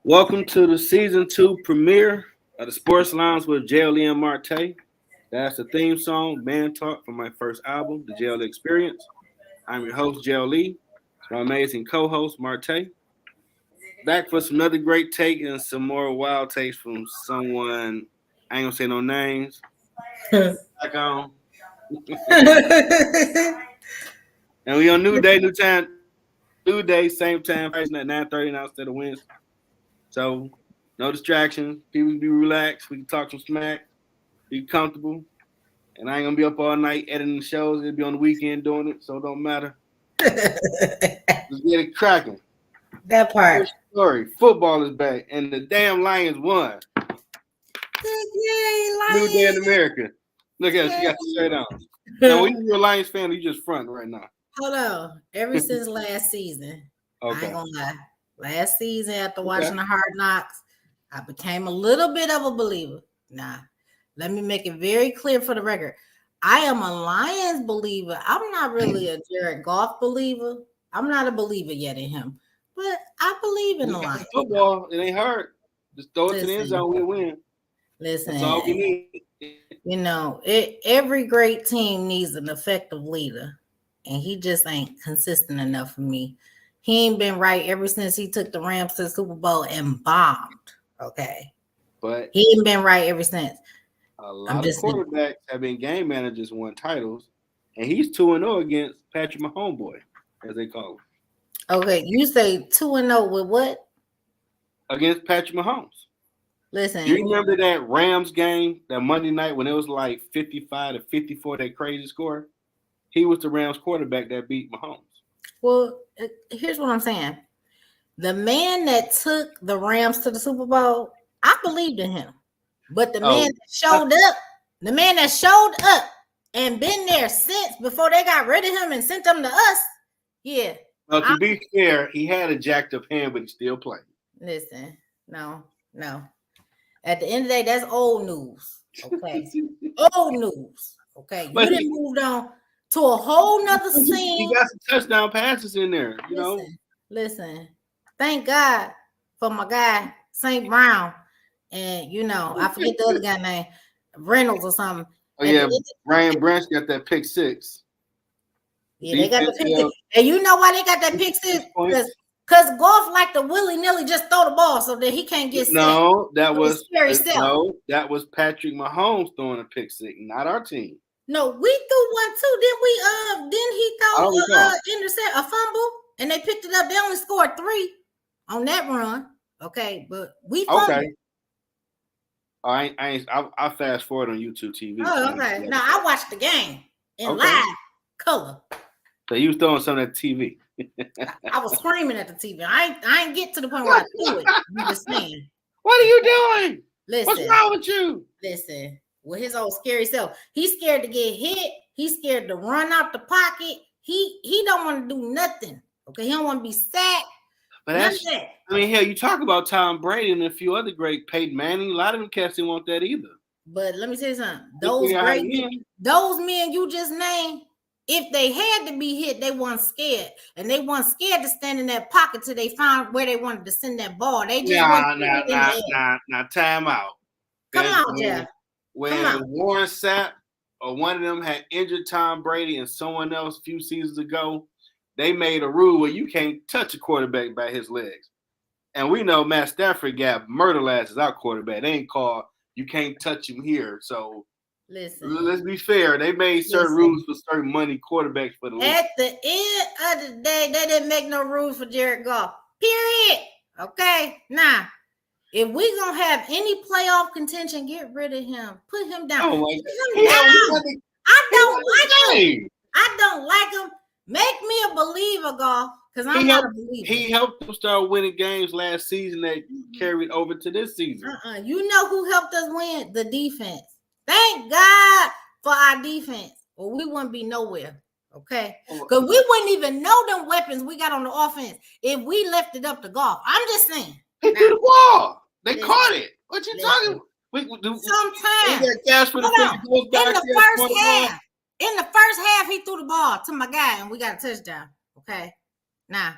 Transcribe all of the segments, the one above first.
Welcome to the season 2 premiere of the Sports Lounge with JLE Marte. That's the theme song, Band Talk, from my first album, The JLE Experience. I'm your host, JLE. It's my amazing co-host, Marte. Back for some another great take and some more wild takes from someone, I ain't gonna say no names. Back on. And we on new day, new time, new day, same time, facing at 9:30 now instead of Wednesday. So no distractions. People can be relaxed. We can talk some smack. Be comfortable. And I ain't gonna be up all night editing the shows. It'll be on the weekend doing it, so it don't matter. Let's get it cracking. That part. First story. Football is back, and the damn Lions won. Yay, Lions. New day in America. Look at her. She got the shirt on. Now, when you're a Lions fan, you just front right now. Hold on. Ever since last season, Okay. I ain't gonna lie. Last season, after watching the Hard Knocks, I became a little bit of a believer. Nah, let me make it very clear for the record. I am a Lions believer. I'm not really a Jared Goff believer. I'm not a believer yet in him, but I believe in the Lions. Football, it ain't hard. Just throw it to the end zone, we win. Listen, that's all we need. You know, every great team needs an effective leader, and he just ain't consistent enough for me. He ain't been right ever since he took the Rams to the Super Bowl and bombed. Okay. But he ain't been right ever since. A lot of quarterbacks have been game managers, won titles, and he's 2-0 against Patrick Mahomes, as they call him. Okay, you say 2-0 with what? Against Patrick Mahomes. Listen. Do you remember that Rams game, that Monday night when it was like 55-54, that crazy score? He was the Rams quarterback that beat Mahomes. Well, here's what I'm saying. The man that took the Rams to the Super Bowl, I believed in him. But the man that showed up and been there since before they got rid of him and sent him to us, yeah. Well, to be fair, he had a jacked up hand, but he still played. Listen, no. At the end of the day, that's old news. Okay. Old news. Okay. You didn't move on to a whole nother scene. He got some touchdown passes in there, you know. Listen. Thank God for my guy, St. Brown. And, you know, I forget the other guy name, Reynolds or something. Oh, yeah, Brian Branch got that pick six. Yeah, they got the pick six. And you know why they got that pick six? Because Goff like to willy-nilly just throw the ball so that he can't get No, that was Patrick Mahomes throwing a pick six, not our team. No, we threw one too. Didn't he throw intercept a fumble and they picked it up? They only scored 3 on that run. Okay, but we fumbled. Okay. I fast forward on YouTube TV. Oh, okay. Now I watched the game in live color. So you was throwing something at the TV. I was screaming at the TV. I ain't get to the point where I threw it. You just saying. What are you doing? Listen. What's wrong with you? Listen. With his old scary self, he's scared to get hit. He's scared to run out the pocket. He don't want to do nothing. Okay, he don't want to be sacked. But I mean, hell, you talk about Tom Brady and a few other great, Peyton Manning. A lot of them cats didn't want that either. But let me tell you something. Those men you just named, if they had to be hit, they weren't scared. And they weren't scared to stand in that pocket till they found where they wanted to send that ball. They just Now, time out. Come on, Jeff. When Warren Sapp or one of them had injured Tom Brady and someone else a few seasons ago, they made a rule where you can't touch a quarterback by his legs. And we know Matt Stafford got murder lads as our quarterback. They ain't called you can't touch him here. So let's be fair. They made certain rules for certain money quarterbacks for the league. At the end of the day, they didn't make no rules for Jared Goff. Period. Okay. Nah. If we gonna have any playoff contention, get rid of him. Put him down. I don't like him. Make me a believer, Goff, because I'm not a believer. He helped them start winning games last season that carried over to this season. You know who helped us win? The defense. Thank God for our defense, or we wouldn't be nowhere. Okay, because we wouldn't even know them weapons we got on the offense if we left it up to golf. I'm just saying. He threw the ball. They caught it. What you talking about? Sometimes. Got cash for the goes back in the first half, he threw the ball to my guy, and we got a touchdown. Okay, now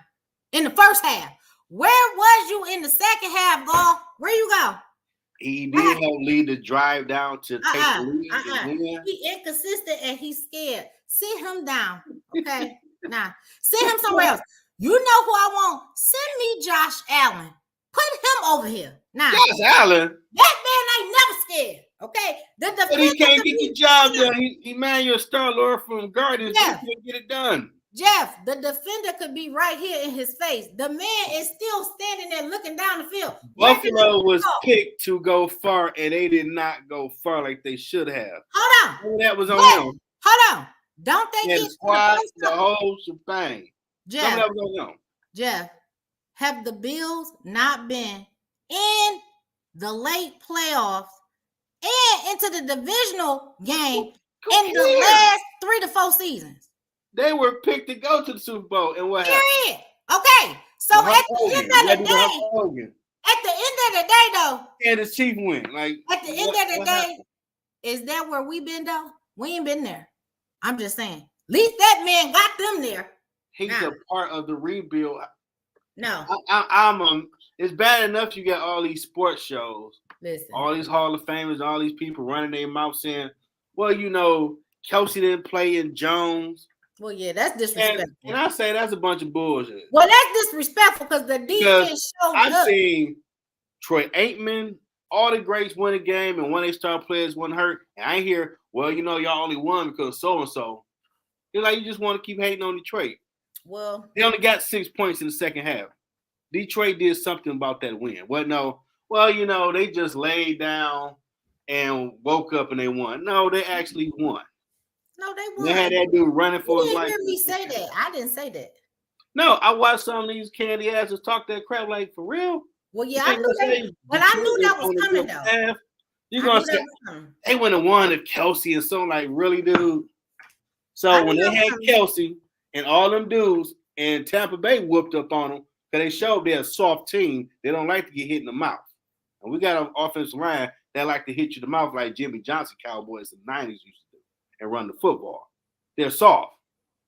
in the first half, where was you in the second half, Golf? Where you go? He did help lead the drive down to take the lead. He inconsistent and he's scared. Sit him down. Okay. Now, send him somewhere else. You know who I want? Send me Josh Allen. Put him over here. Now, Josh Allen? That man ain't never scared. Okay. But he can't get the job done. He man, you're a star lord from Guardians. He can't get it done. Jeff, the defender could be right here in his face. The man is still standing there looking down the field. Buffalo was picked to go far, and they did not go far like they should have. Hold on. That was on him. Hold on. Don't they get the squad, the whole shebang? Jeff, that was on him. Jeff, have the Bills not been in the late playoffs and into the divisional game in the last 3 to 4 seasons? They were picked to go to the Super Bowl, and what happened? Okay, so at the end of the day, though, and the Chiefs win. Like at the end of the day, is that where we been though? We ain't been there. I'm just saying. At least that man got them there. He's a part of the rebuild. No, it's bad enough you got all these sports shows, all these Hall of Famers, all these people running their mouth saying, "Well, you know, Kelsey didn't play in Jones." Well, yeah, that's disrespectful. And I say that's a bunch of bullshit. Well, that's disrespectful because the defense showed up. I've seen Troy Aikman, all the greats win a game, and when they star players wasn't hurt. And I hear, well, you know, y'all only won because so-and-so. It's like you just want to keep hating on Detroit. Well, they only got 6 points in the second half. Detroit did something about that win. Well, you know, they just laid down and woke up and they won. No, they actually won. No, they won. They had that dude running for his life. You didn't hear me say that. I didn't say that. No, I watched some of these candy asses talk that crap like, for real? Well, yeah, I knew that. But I knew that was coming, though. You're going to say, they wouldn't have won if Kelsey and so, like, really, dude? So when they had Kelsey and all them dudes and Tampa Bay whooped up on them, because they showed they're a soft team, they don't like to get hit in the mouth. And we got an offensive line that like to hit you in the mouth like Jimmy Johnson Cowboys in the 90s used to do and run the football. They're soft.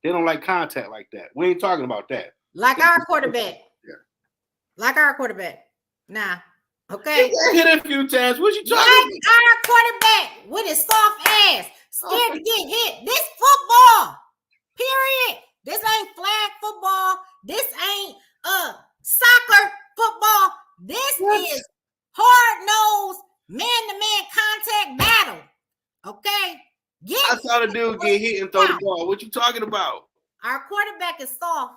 They don't like contact like that. We ain't talking about that. Like our quarterback. Yeah. Like our quarterback. Nah. Okay. Hit a few times. What you talking about? Like our quarterback with his soft ass. Scared to get hit. This football. Period. This ain't flag football. This ain't soccer football. This is hard-nosed, man-to-man contact battle. Okay? I saw the dude get hit and throw the ball. What you talking about? Our quarterback is soft,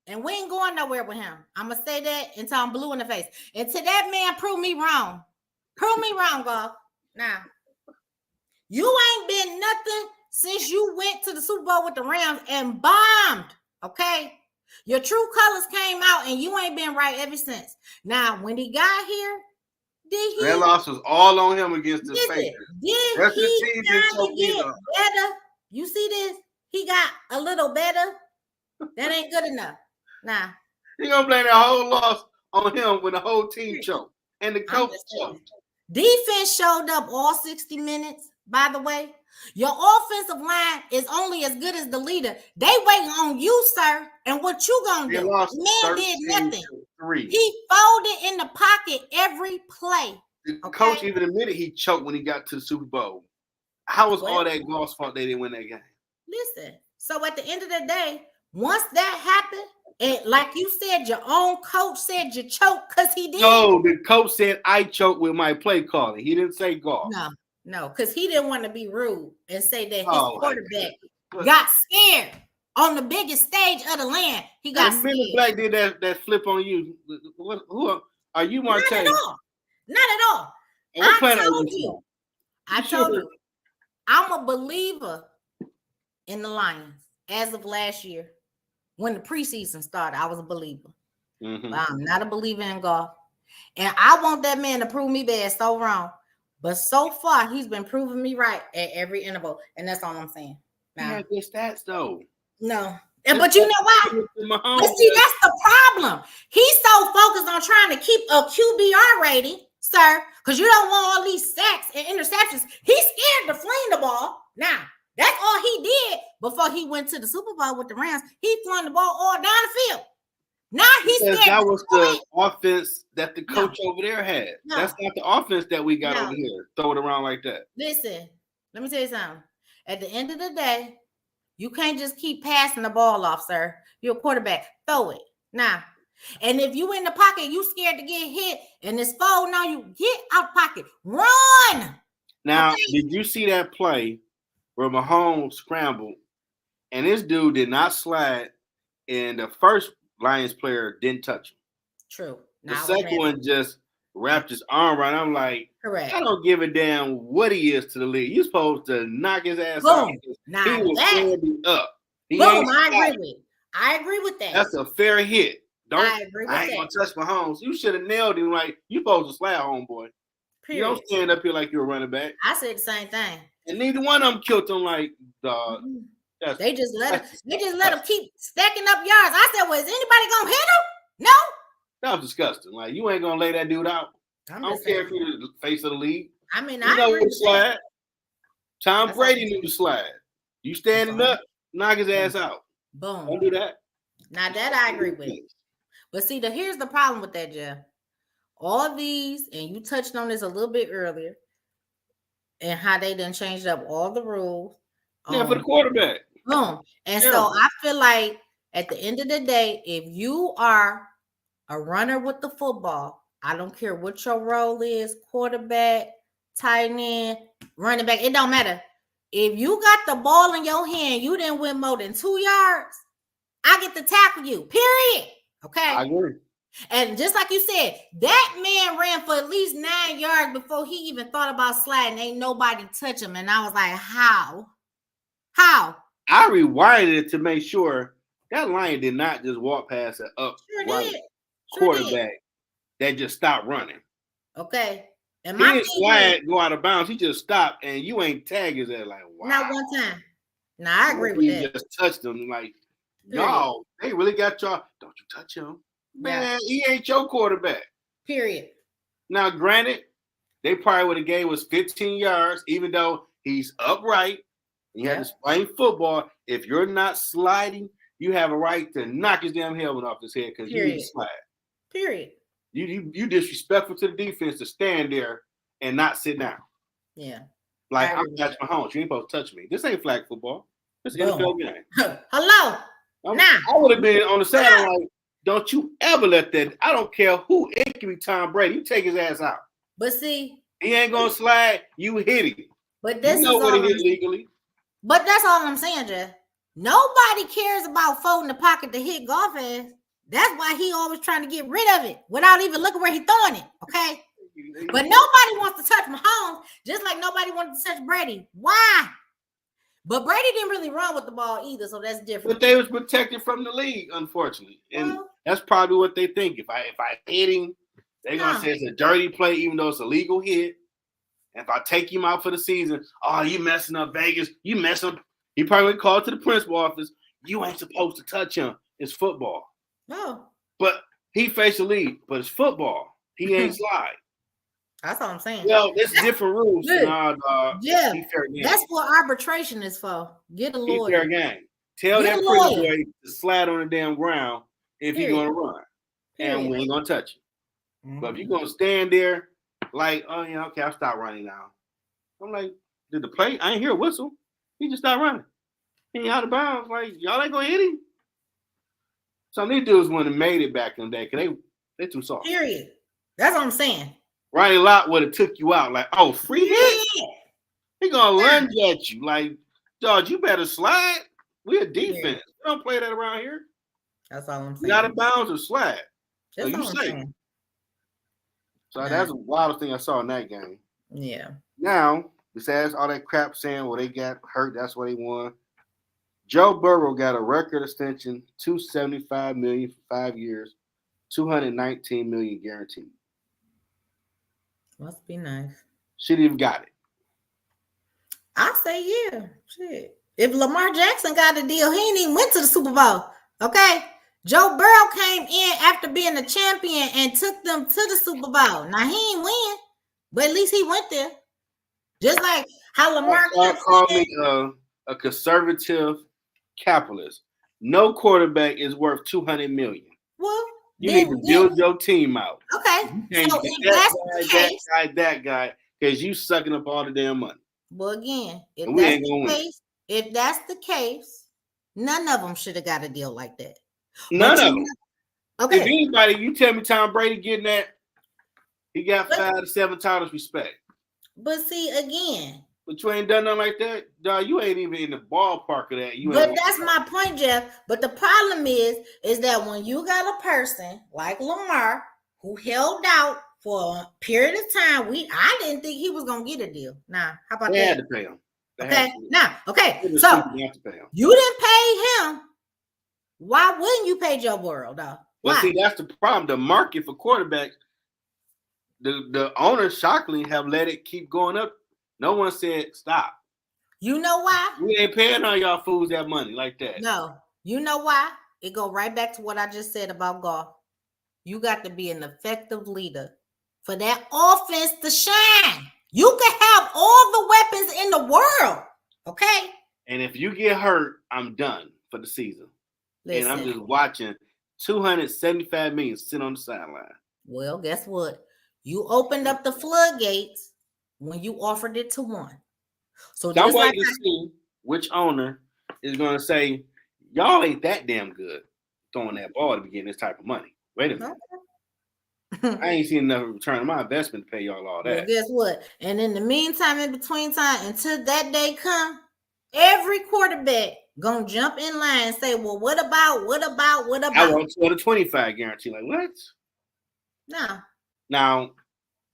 and we ain't going nowhere with him. I'm going to say that until I'm blue in the face. And to that man, prove me wrong. Prove me wrong, Golf. Now, you ain't been nothing since you went to the Super Bowl with the Rams and bombed, okay? Your true colors came out, and you ain't been right ever since. Now, when he got here, that loss was all on him against the Patriots. Did he get better? You see this? He got a little better. That ain't good enough. Nah. He gonna blame that whole loss on him when the whole team choked and the coach choked. Defense showed up all 60 minutes, by the way. Your offensive line is only as good as the leader. They waiting on you, sir. And what you gonna do? Man did nothing. He folded in the pocket every play. The coach even admitted he choked when he got to the Super Bowl. How was all that Golf's fault they didn't win that game? Listen, so at the end of the day, once that happened, and like you said, your own coach said you choked because he did. No, the coach said I choked with my play calling. He didn't say Golf. No, because he didn't want to be rude and say that his quarterback got scared on the biggest stage of the land. He got scared. Black did that flip on you. Who are you, Marte? Not at all. I told you. I'm a believer in the Lions as of last year. When the preseason started, I was a believer. Mm-hmm. But I'm not a believer in Golf. And I want that man to prove me bad so wrong. But so far, he's been proving me right at every interval. And that's all I'm saying. Now, good stats, though. No. But you know why? But Mahomes, see, that's the problem. He's so focused on trying to keep a QBR rating, sir, because you don't want all these sacks and interceptions. He's scared to fling the ball. Now, that's all he did before he went to the Super Bowl with the Rams. He flung the ball all down the field. Now he's scared. That was the offense that the coach over there had. No. That's not the offense that we got over here. Throw it around like that. Listen, let me tell you something. At the end of the day, you can't just keep passing the ball off, sir. You're a quarterback. Throw it. Now. And if you in the pocket, you scared to get hit, and it's fold now, you get out pocket. Run. Now, did you see that play where Mahomes scrambled, and this dude did not slide, and the first Lions player didn't touch him? True. The second one just wrapped his arm around. I'm like, correct. I don't give a damn what he is to the league. You're supposed to knock his ass out. Now he was standing up. I agree with that. That's a fair hit. I agree with that. I ain't gonna touch Mahomes. You should have nailed him. Like, you supposed to slap, homeboy. Period. You don't stand up here like you're a running back. I said the same thing. And neither one of them killed him. Like, dog. They just let him keep stacking up yards. I said, well, is anybody gonna hit him? No. That was disgusting. Like, you ain't gonna lay that dude out. I don't care if you're the face of the league. I mean, I know to slide. Tom Brady knew to slide. You standing up, knock his ass out. Boom. Don't do that. Now that I agree with. But see, here's the problem with that, Jeff. All these, and you touched on this a little bit earlier, and how they done changed up all the rules. Yeah, for the quarterback. Boom. And so I feel like at the end of the day, if you are a runner with the football, I don't care what your role is, quarterback, tight end, running back, it don't matter. If you got the ball in your hand, you didn't win more than 2 yards, I get to tackle you, period. Okay? I agree. And just like you said, that man ran for at least 9 yards before he even thought about sliding. Ain't nobody touch him. And I was like, how? How? I rewinded it to make sure that Lion did not just walk past an quarterback that just stopped running. Okay. And he didn't slide, go out of bounds. He just stopped, and you ain't tag his ass like, wow. Not one time. No, I agree with that. He just touched him like, y'all, they really got y'all. Don't you touch him. Man, he ain't your quarterback. Period. Now, granted, they probably would have gave us 15 yards, even though he's upright. You have to play football. If you're not sliding, you have a right to knock his damn helmet off his head because you need to slide. Period. You disrespectful to the defense to stand there and not sit down. Yeah. Like, I'm touching Mahomes. You ain't supposed to touch me. This ain't flag football. This is NFL game. Hello. I would have been on the side like, don't you ever let that. I don't care who. It can be Tom Brady. You take his ass out. But see, he ain't gonna slide. You hit him. But this you know what he hit legally. But that's all I'm saying, Jeff. Nobody cares about folding the pocket to hit golf ass. That's why he always trying to get rid of it without even looking where he's throwing it. Okay. But nobody wants to touch Mahomes, just like nobody wanted to touch Brady. Why? But Brady didn't really run with the ball either, so that's different. But they was protected from the league, unfortunately, and that's probably what they think. If I hit him, they're gonna say it's a dirty play, even though it's a legal hit. If I take him out for the season, oh, you messing up Vegas, you messing up. He probably would call to the principal office. You ain't supposed to touch him. It's football. No. But he faced the league, but it's football. He ain't slide. That's all I'm saying. Well, it's different rules. Yeah, that's what arbitration is for. Get a lawyer. Fair game. Tell that pretty boy to slide on the damn ground if he's going to run. And we ain't going to touch him. Mm-hmm. But if you're going to stand there like, oh, yeah, okay, I'll stop running now. I'm like, did the play? I ain't hear a whistle. He just stopped running. He ain't out of bounds. Like, y'all ain't going to hit him. Some of these dudes wouldn't have made it back in the day because they too soft. Period. That's what I'm saying. Ronnie Lott would have took you out like, oh, free hit? He going to lunge at you. Like, George, you better slide. We're a defense. We don't play that around here. That's all I'm saying. You out of bounds or slide. That's so you safe. So that's the wildest thing I saw in that game. Yeah. Now, besides all that crap saying, well, they got hurt, that's why they won. Joe Burrow got a record extension, $275 million for 5 years, $219 million guaranteed. Must be nice. Should have got it. I say yeah. Shit. If Lamar Jackson got a deal, he ain't even went to the Super Bowl. Okay. Joe Burrow came in after being a champion and took them to the Super Bowl. Now he ain't win, but at least he went there. Just like how Lamar call me a conservative capitalist. No quarterback is worth $200 million. Well, you need to build your team out. Okay. So that guy, because you sucking up all the damn money. Well, again, if that's the case, none of them should have got a deal like that. None of them. Okay. If anybody, you tell me Tom Brady getting that, he got 5 to 7 titles, respect. But see, again. But you ain't done nothing like that, dog. You ain't even in the ballpark of that. But that's my point, Jeff. But the problem is that when you got a person like Lamar who held out for a period of time, I didn't think he was gonna get a deal. Now, how about that? They had to pay him. So you didn't pay him. Why wouldn't you pay Joe Burrow, though? Well, see, that's the problem. The market for quarterbacks, the owners shockingly have let it keep going up. No one said stop. You know why? We ain't paying all y'all fools that money like that. No. You know why? It go right back to what I just said about golf. You got to be an effective leader for that offense to shine. You can have all the weapons in the world, okay? And if you get hurt, I'm done for the season. Listen, and I'm just watching $275 million sit on the sideline. Well, guess what? You opened up the floodgates when you offered it to one. So I'm waiting to see which owner is going to say, y'all ain't that damn good throwing that ball to be getting this type of money. Wait a minute. I ain't seen enough return on my investment to pay y'all all that. Well, guess what? And in the meantime, in between time, until that day come, every quarterback gonna jump in line and say, well, what about? I want 12 to 25 guarantee. Like, what? No. Now,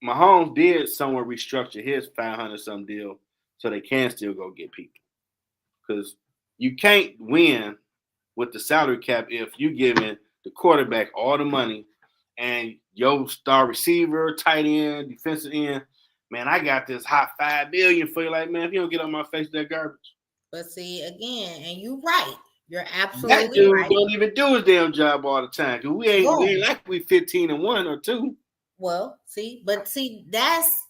Mahomes did somewhere restructure his 500-some deal so they can still go get people. Because you can't win with the salary cap if you giving the quarterback all the money and your star receiver, tight end, defensive end, man, I got this hot $5 billion for you. Like, man, if you don't get on my face, that garbage. But see, again, and you're right. You're absolutely that dude right. Don't even do his damn job all the time. Cause we ain't like we 15-1 or 2. Well, that's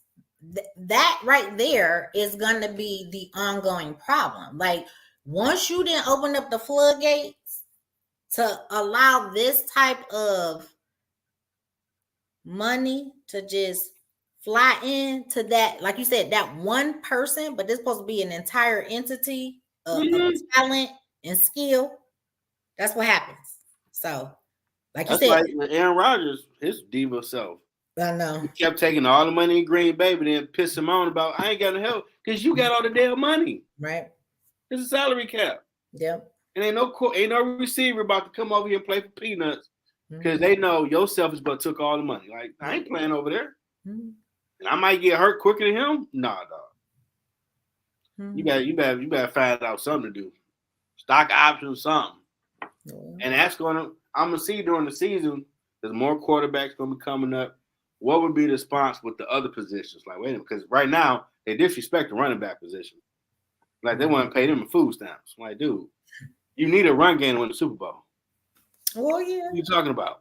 that right there is gonna be the ongoing problem. Like once you didn't open up the floodgates to allow this type of money to just fly into that, like you said, that one person, but this supposed to be an entire entity of talent and skill. That's what happens. So, like you said, like Aaron Rodgers, his diva self. I know. He kept taking all the money in Green Bay, but then piss him on about I ain't got no help because you got all the damn money. Right. It's a salary cap. Yep. And ain't no receiver about to come over here and play for peanuts because they know your selfish butt took all the money. Like I ain't playing over there. And I might get hurt quicker than him. Nah, dog. You better find out something to do. Stock options, something. And that's I'm gonna see during the season. There's more quarterbacks gonna be coming up. What would be the response with the other positions? Like, wait a minute, because right now they disrespect the running back position. Like they want to pay them in food stamps. I'm like, dude, you need a run game to win the Super Bowl. Well, yeah. What are you talking about?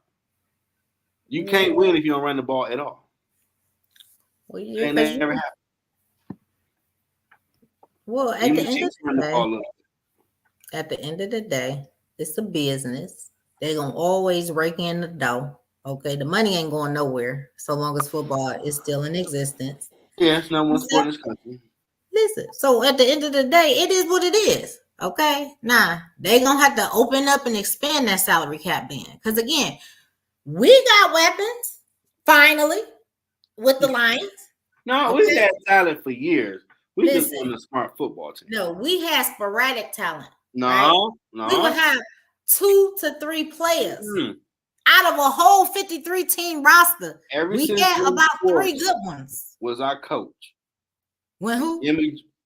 You can't win if you don't run the ball at all. Well, yeah. And that never happened. Well, at the end of the day, it's a business. They're gonna always rake in the dough. Okay, the money ain't going nowhere so long as football is still in existence. Yeah, it's not one sport in this country. Listen, so at the end of the day, it is what it is. Okay, now they gonna have to open up and expand that salary cap then, because again, we got weapons finally with the Lions. No, we've had talent for years. We just want a smart football team. No, we had sporadic talent. No, right? no. We would have 2 to 3 players. Out of a whole 53 team roster, we get about 3 good ones. Was our coach. When who?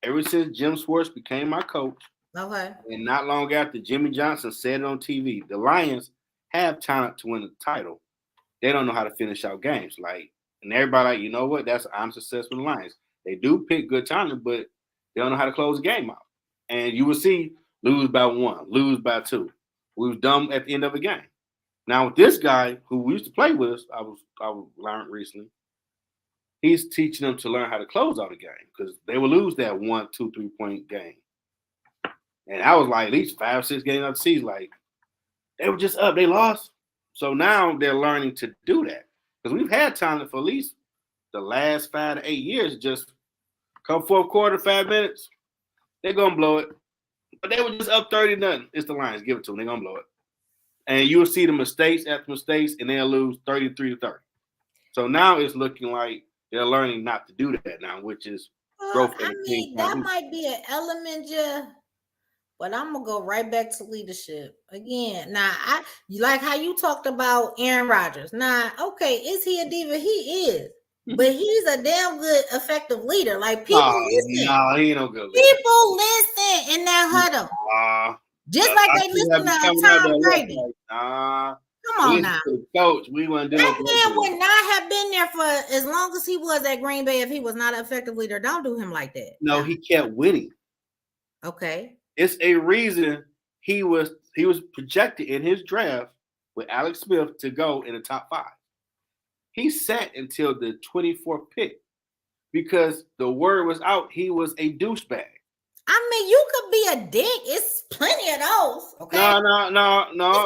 Ever since Jim Schwartz became my coach. Okay. And not long after Jimmy Johnson said it on TV, the Lions have talent to win the title. They don't know how to finish out games. And everybody like, you know what? I'm successful with the Lions. They do pick good talent, but they don't know how to close the game out. And you will see lose by 1, lose by 2. We was dumb at the end of a game. Now with this guy who we used to play with, I learned recently, he's teaching them to learn how to close out a game because they will lose that 1, 2, 3 point game. And I was like at least 5, 6 games of the season, like they were just up, they lost. So now they're learning to do that because we've had talent for at least the last 5 to 8 years. Just come fourth quarter, 5 minutes, they're gonna blow it. But they were just up 30-0. It's the Lions. Give it to them. They're gonna blow it. And you'll see the mistakes after mistakes, and they'll lose 33-30. So now it's looking like they're learning not to do that now, which is growth. I mean, that might be an element, yeah. But I'm gonna go right back to leadership again. Now, you like how you talked about Aaron Rodgers. Now, okay, is he a diva? He is, but he's a damn good, effective leader. Like people listen. No, he ain't no good leader. People listen in that huddle. Just like they listen to Tom Brady. Come on now. Coach, we want to do that man would not have been there for as long as he was at Green Bay if he was not an effective leader. Don't do him like that. No, he kept winning. Okay. It's a reason he was projected in his draft with Alex Smith to go in the top 5. He sat until the 24th pick because the word was out he was a douchebag. I mean, you could be a dick. It's plenty of those. Okay. No.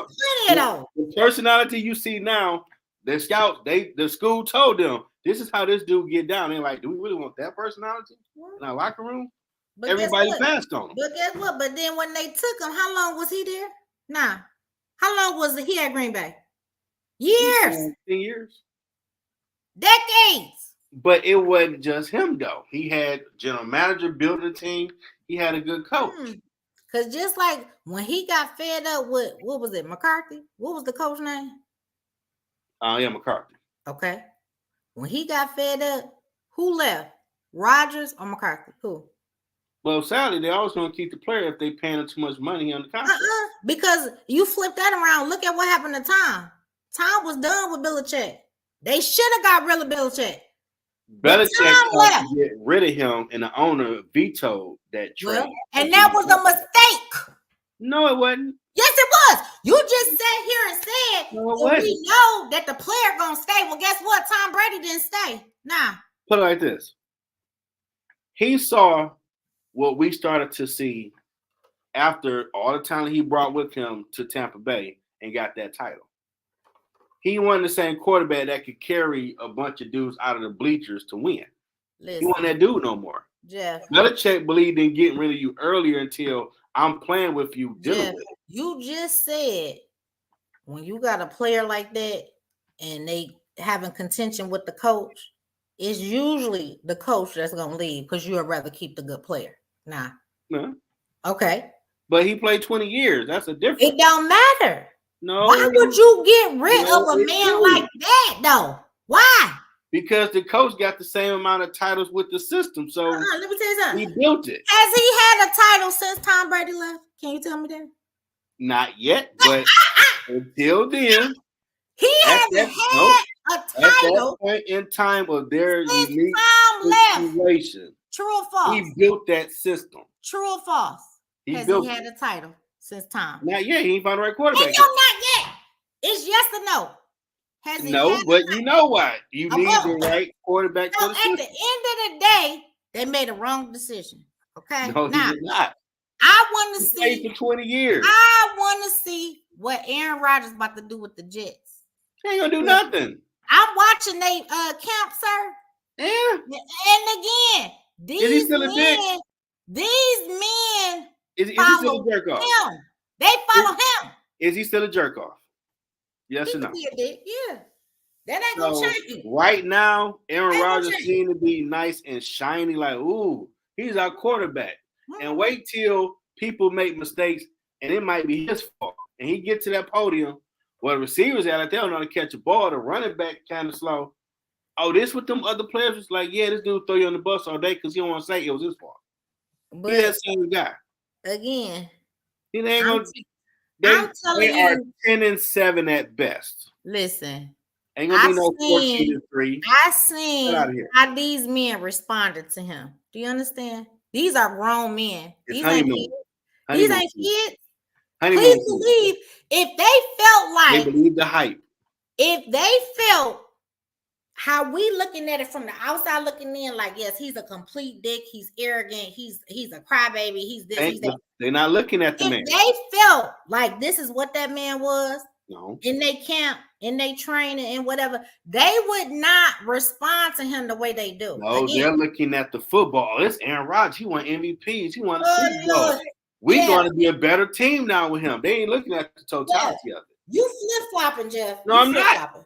It's plenty of those. The personality you see now, the scouts, the school told them this is how this dude get down. They're like, do we really want that personality in our locker room? But everybody passed on him. But guess what? But then when they took him, how long was he there? Nah. How long was he at Green Bay? Years. 10 years. Decades. But it wasn't just him, though. He had general manager, building a team. He had a good coach. Because just like when he got fed up with, what was it, McCarthy? What was the coach name? Yeah, McCarthy. Okay. When he got fed up, who left? Rodgers or McCarthy? Who? Well, sadly, they always going to keep the player if they paying him too much money on the contract. Because you flip that around. Look at what happened to Tom. Tom was done with Belichick. They should have got rid of Belichick. Belichick tried to get rid of him, and the owner vetoed that trade. Well, and that was a mistake. No, it wasn't. Yes, it was. You just sat here and said, we know that the player going to stay. Well, guess what? Tom Brady didn't stay. Nah. Put it like this. He saw what we started to see after all the talent he brought with him to Tampa Bay and got that title. He wasn't the same quarterback that could carry a bunch of dudes out of the bleachers to win. Listen, he wasn't that dude no more. Jeff. Belichick believed in getting rid of you earlier until I'm playing with you. Jeff, you just said when you got a player like that and they having contention with the coach, it's usually the coach that's going to leave because you would rather keep the good player. Nah. No. Okay. But he played 20 years. That's a difference. It don't matter. No. Why would you get rid of a man like that, though? Why? Because the coach got the same amount of titles with the system. So let me tell you something. He built it. Has he had a title since Tom Brady left? Can you tell me that? Not yet, but until then. He hasn't had a title. At that point in time of their unique situation. True or false? He built that system. True or false? Has he had a title since Tom? Not yet. He ain't found the right quarterback. And you're not yet. It's yes or no. Has he but you know what? You need the right quarterback for the system. At the end of the day, they made a wrong decision. Okay. No, he did not. I want to see. He played for 20 years. I want to see what Aaron Rodgers about to do with the Jets. He ain't gonna do nothing. I'm watching they camp, sir. Yeah. And again, these men, is he still a jerk off? Him. They follow him. Is he still a jerk off? Yes or no? Yeah. That ain't gonna change. Right now, Aaron Rodgers seems to be nice and shiny, like, ooh, he's our quarterback. And wait till people make mistakes and it might be his fault. And he get to that podium where the receivers out there don't know how to catch a ball, the running back kind of slow. Oh, this with them other players was like, yeah, this dude throw you on the bus all day because he don't want to say it was his fault. But he that same guy. Again, he ain't gonna. They are 10-7 at best. Listen, ain't gonna be no 14-3. I seen how these men responded to him. Do you understand? These are grown men. It's These ain't honeymoon. kids. These Honeymoon ain't season. kids. Honeymoon Please season. believe if they felt They like, believe the hype. if they felt how we looking at it from the outside looking in, like, yes, he's a complete dick, he's arrogant, he's a crybaby, he's this, he's that. They're not looking at the If man. they felt like this is what that man was No. in their camp, in their training, and whatever, they would not respond to him the way they do. No, Again, they're looking at the football. It's Aaron Rodgers. He won MVPs. He won the oh, Super Bowl. Lord. We're Yeah. going to be a better team now with him. They ain't looking at the totality of it. You flip flopping, Jeff. No, I'm not.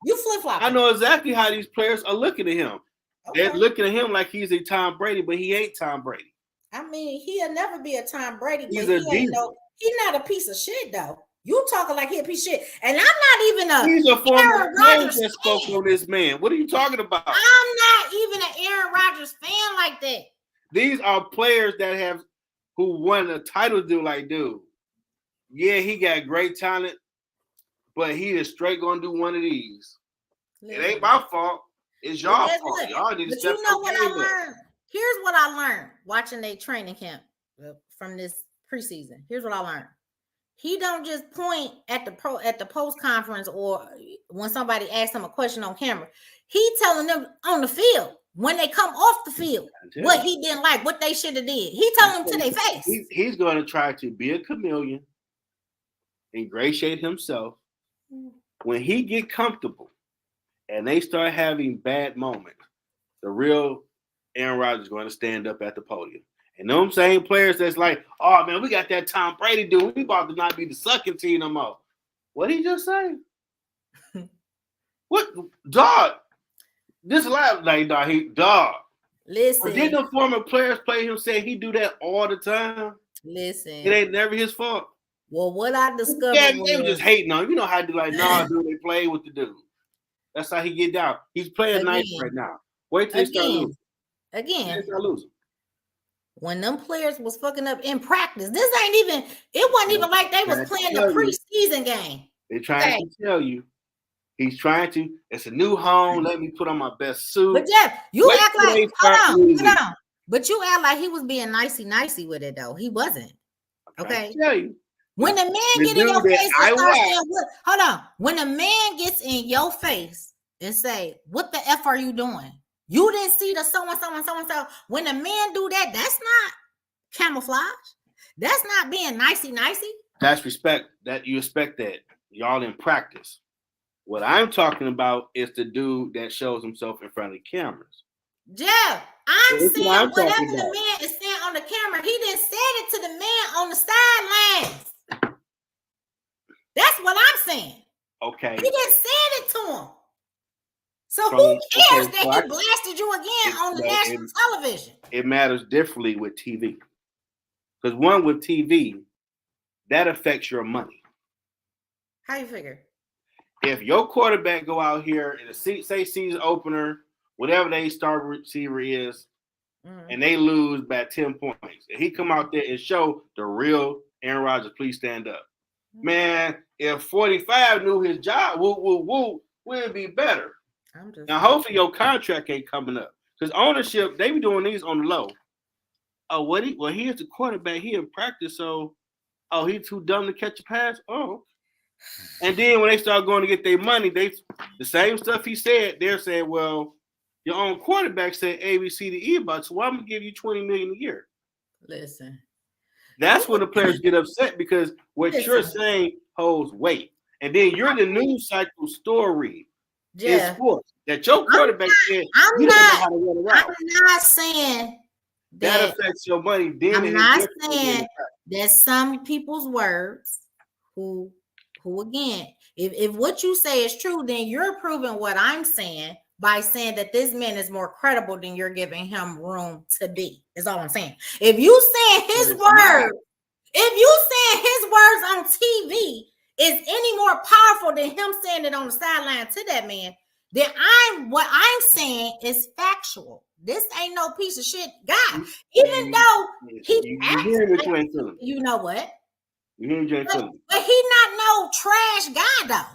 You flip flopping. I know exactly how these players are looking at him. Okay. They're looking at him like he's a Tom Brady, but he ain't Tom Brady. I mean, he'll never be a Tom Brady, but He's a he's not a piece of shit, though. You talking like he a piece of shit. And I'm not even He's a former Aaron player Rodgers that spoke fan. on this man. What are you talking about? I'm not even an Aaron Rodgers fan like that. These are players that who won a title deal like, dude, yeah, he got great talent, but he is straight going to do one of these. It ain't my fault. It's y'all fault. Y'all need to step up. You know what I learned? Here's what I learned watching their training camp from this preseason. Here's what I learned. He don't just point at the post conference or when somebody asks him a question on camera. He telling them on the field when they come off the field what he didn't like, what they should have did. He telling them to their face. He's going to try to be a chameleon, ingratiate himself. When he get comfortable and they start having bad moments, the real Aaron Rodgers is going to stand up at the podium. And them same players that's like, oh, man, we got that Tom Brady dude. We about to not be the sucking team no more. What did he just say? What? Dog. This live, like, dog. Listen. Didn't the former players play him say he do that all the time? Listen. It ain't never his fault. Well, what I discovered they were just hating on him. You know how to like, nah, dude, they play with the dude. That's how he get down. He's playing nice right now. Wait till they start losing. Again. They start losing. When them players was fucking up in practice, it wasn't even like they was playing the preseason game. They're trying to tell you. He's trying to. It's a new home. Let me put on my best suit. But Jeff, you act like, hold on. But you act like he was being nicey with it, though. He wasn't. Okay. Tell you. When the man get in your face and start saying, hold on. When a man gets in your face and say, what the F are you doing? You didn't see the so-and-so. When a man do that, that's not camouflage. That's not being nicey. That's respect. That you expect that. Y'all in practice. What I'm talking about is the dude that shows himself in front of the cameras. Jeff, I'm saying whatever the man is saying on the camera, he didn't say it to the man on the sidelines. That's what I'm saying. Okay. He didn't say it to him. So who cares that he blasted you again on the national television? It matters differently with TV. Because one with TV, that affects your money. How you figure? If your quarterback go out here in a say season opener, whatever their star receiver is, and they lose by 10 points, and he come out there and show the real Aaron Rodgers, please stand up. Man, if 45 knew his job, would be better. Now, hopefully your contract ain't coming up. Because ownership, they be doing these on the low. Oh, here's the quarterback. He in practice, so, he's too dumb to catch a pass? Oh. And then when they start going to get their money, the same stuff he said, they're saying, well, your own quarterback said A, B, C, D, E about, so I'm going to give you $20 million a year. Listen. That's when the players get upset because what you're saying holds weight. And then you're the news cycle story. In sports that your quarterback said you don't know how to run a route. I'm not saying that affects your money. Then I'm not saying that some people's words who again, if what you say is true, then you're proving what I'm saying by saying that this man is more credible than you're giving him room to be. Is all I'm saying. If you saying his words on TV is any more powerful than him saying it on the sideline to that man, then what I'm saying is factual. This ain't no piece of shit guy. Even though you know what? But he not no trash guy though.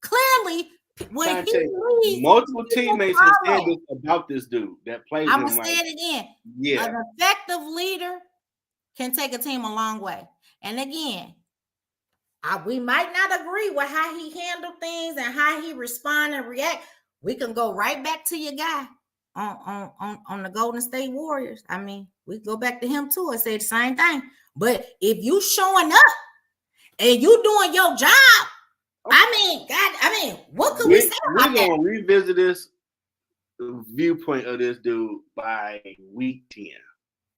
Clearly, When he leaves, multiple people teammates have said follow. this about this dude that plays I'm him. gonna say it again. Yeah, An effective leader can take a team a long way. And again, we might not agree with how he handled things and how he respond and react. We can go right back to your guy on the Golden State Warriors. I mean, we go back to him too and say the same thing. But if you showing up and you doing your job, what could we say about that? We're gonna revisit this viewpoint of this dude by week 10.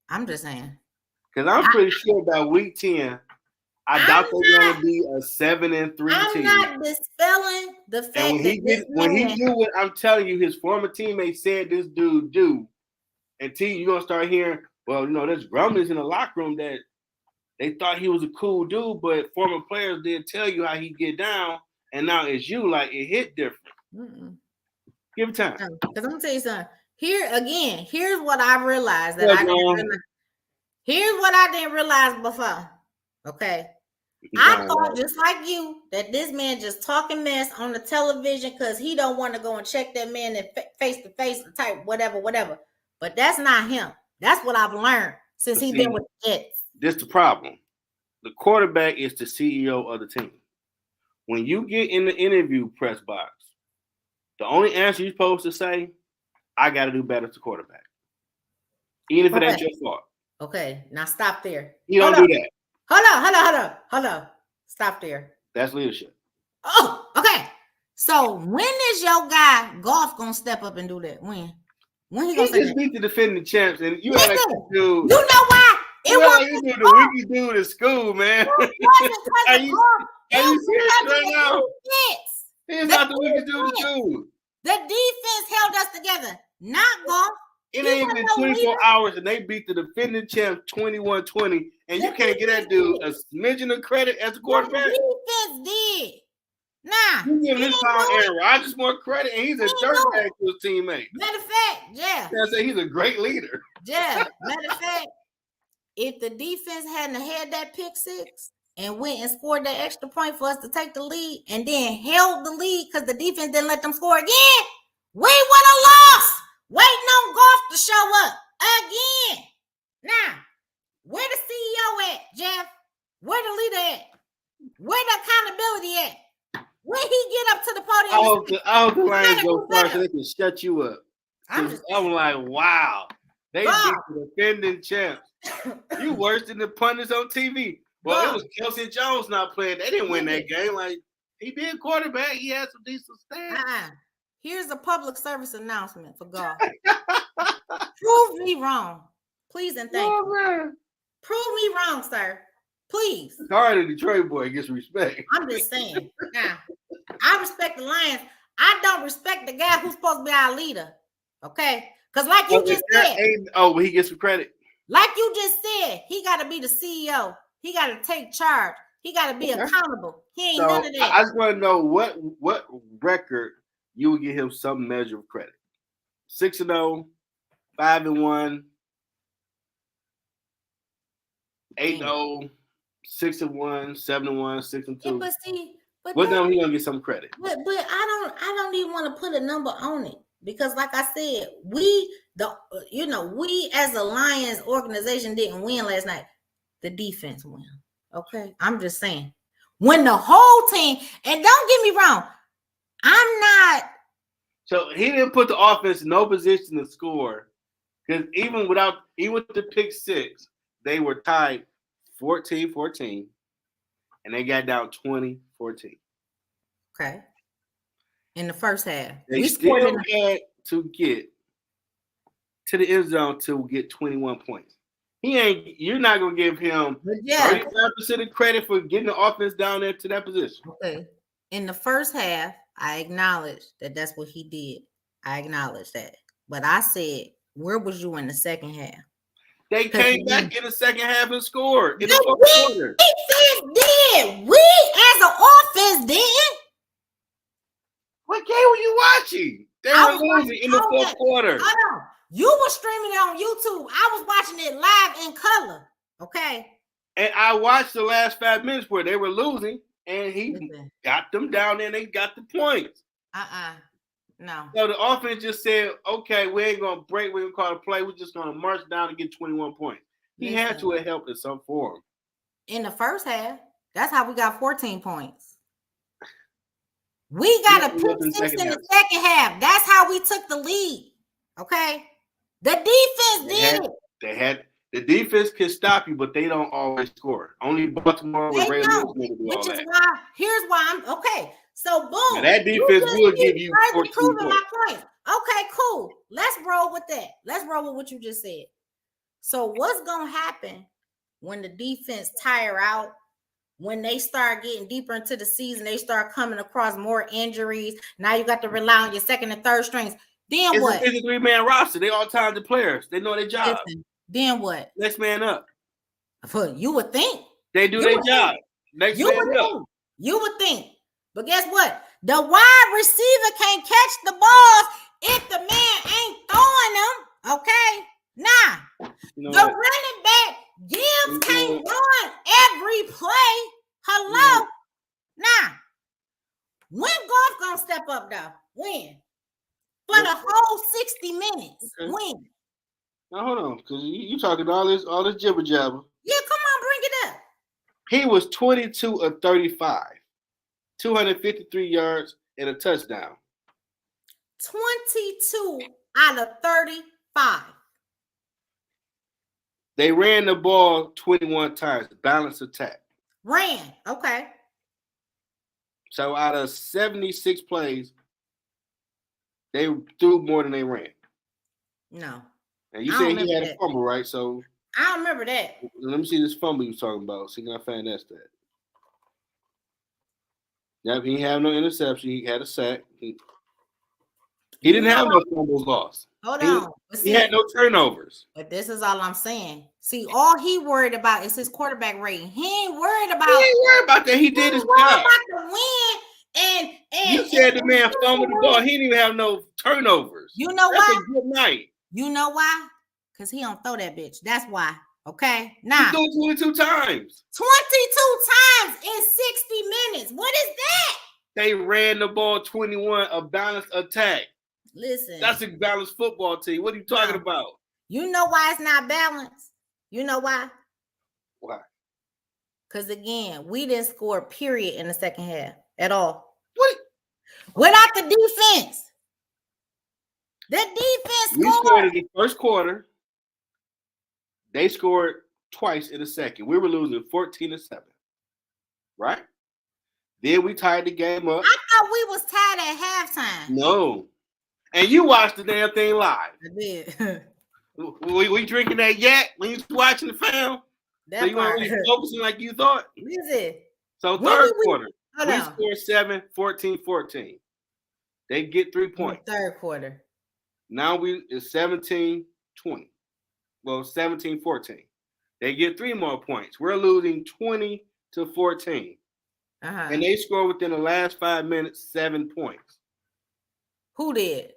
I'm just saying. Because I'm pretty sure by week 10, I doubt they're going to be a 7-3 team. I'm not dispelling the fact that when he do what I'm telling you, his former teammates said this dude do, and you're going to start hearing, well, there's grumblings in the locker room that they thought he was a cool dude, but former players did tell you how he get down, and now it's you, like it hit different. Mm-mm. Give it time. Because I'm going to tell you something. Here's what I realized here's what I didn't realize before. Okay. I thought just like you that this man just talking mess on the television because he don't want to go and check that man in face to face and type whatever. But that's not him. That's what I've learned since he's been with the Jets. This is the problem. The quarterback is the CEO of the team. When you get in the interview press box, the only answer you're supposed to say, I got to do better as a quarterback. Even if it ain't your fault. Okay, now stop there. You don't do that. Hold on. Stop there. That's leadership. Oh, okay. So when is your guy Golf gonna step up and do that? When he gonna say that? Beat the defending champs, and you like dude. You know why? It was the weakest dude in school, man. Are you serious right now? He's not the weakest dude in school. The defense held us together, not Golf. It ain't been 24 hours, and they beat the defending champ 21-20, and you can't get that dude a smidgen of credit as a quarterback. The defense did. Nah. You give this time Aaron Rodgers more credit, and he's a dirtbag to his teammates. Matter of fact, yeah. I say he's a great leader. Yeah. Matter of fact, if the defense hadn't had that pick six and went and scored that extra point for us to take the lead and then held the lead because the defense didn't let them score again, we would have lost. Waiting on Golf to show up again. Now, where the CEO at, Jeff? Where the leader at? Where the accountability at? When he get up to the podium? I hope the Lions go first so they can shut you up. I'm like, wow. They beat the defending champs. You worse than the pundits on TV. Well, it was Kelsey Jones not playing. They didn't win that game. Like, he did quarterback. He had some decent stats. Here's a public service announcement for Golf. Prove me wrong. Please and thank you. Man. Prove me wrong, sir. Please. It's hard a Detroit boy gets respect. I'm just saying. Now, I respect the Lions. I don't respect the guy who's supposed to be our leader. Okay? Because like you just said. But he gets some credit. Like you just said, he got to be the CEO. He got to take charge. He got to be accountable. He ain't none of that. I just want to know what record you would give him some measure of credit. 6-0, 5-1, 8-0, 6-1, 7-1, 6-2. But see, what number he gonna get some credit? But I don't even want to put a number on it because, like I said, we as a Lions organization didn't win last night. The defense won. Okay, I'm just saying. When the whole team, and don't get me wrong, I'm not. So he didn't put the offense in no position to score because even with the pick six, they were tied 14-14, and they got down 20-14. Okay. In the first half, they still had to get to the end zone to get 21 points. You're not gonna give him 35% of credit for getting the offense down there to that position. Okay. In the first half, I acknowledge that that's what he did. I acknowledge that. But I said, where was you in the second half? They came back in the second half and scored in the fourth quarter. Defense did. We as an offense didn't. What game were you watching? They were losing in the fourth quarter. Hold on. You were streaming it on YouTube. I was watching it live in color. Okay. And I watched the last 5 minutes where they were losing, and he got them down there and they got the points. No. So the offense just said, okay, we ain't gonna break, we're gonna call a play, we're just gonna march down and get 21 points. He had to have helped in some form. In the first half, that's how we got 14 points. We got a pick six in the second half. That's how we took the lead. Okay. The defense did. The defense can stop you, but they don't always score. Only Baltimore with Ray Lewis do all that. Why. Here's why I'm okay. So boom. Now that defense will give you 14 points. My points. Okay, cool. Let's roll with that. Let's roll with what you just said. So what's gonna happen when the defense tire out? When they start getting deeper into the season, they start coming across more injuries. Now you got to rely on your second and third strings. Then it's what? It's a 3-man roster. They all talented players. They know their job. Listen, then what? Next man up. You would think. They do their job. Next man up. You would think. But guess what? The wide receiver can't catch the balls if the man ain't throwing them. Okay? Nah. The running back Gibbs can't run every play. Hello? Nah. When Goff gonna step up though? When? For the whole 60 minutes. Okay. When? Now hold on, because you talking all this jibber jabber. Yeah, come on, bring it up. He was 22 of 35, 253 yards and a touchdown. 22 out of 35. They ran the ball 21 times, balanced attack. Ran, okay. So out of 76 plays, they threw more than they ran. No. And you said he had a fumble, right? So I don't remember that. Let me see this fumble you was talking about. See, can I find that stat? Yep, he had no interception. He had a sack. He didn't have no fumbles lost. Hold on. He had no turnovers. But this is all I'm saying. See, all he worried about is his quarterback rating. He ain't worried about. He ain't worried about that. He did his job. About the win. And you said the man fumbled the ball. He didn't even have no turnovers. You know That's why? a good night. You know why? Because he don't throw that bitch. That's why. Okay. Nah. He threw 22 times. 22 times in 60 minutes. What is that? They ran the ball 21, a balanced attack. Listen. That's a balanced football team. What are you talking about? You know why it's not balanced? You know why? Why? Because again, we didn't score period in the second half at all. What? Without the defense. The defense we scored in the first quarter. They scored twice in the second. We were losing 14-7. Right? Then we tied the game up. I thought we was tied at halftime. No. And you watched the damn thing live. I did. we drinking that yak when you watching the film? So you weren't really focusing like you thought? Listen. So third quarter, we scored 7, 14-14. They get 3 points. Third quarter. Now it's 17-20. Well, 17-14. They get 3 more points. We're losing 20-14. And they score within the last 5 minutes 7 points. Who did?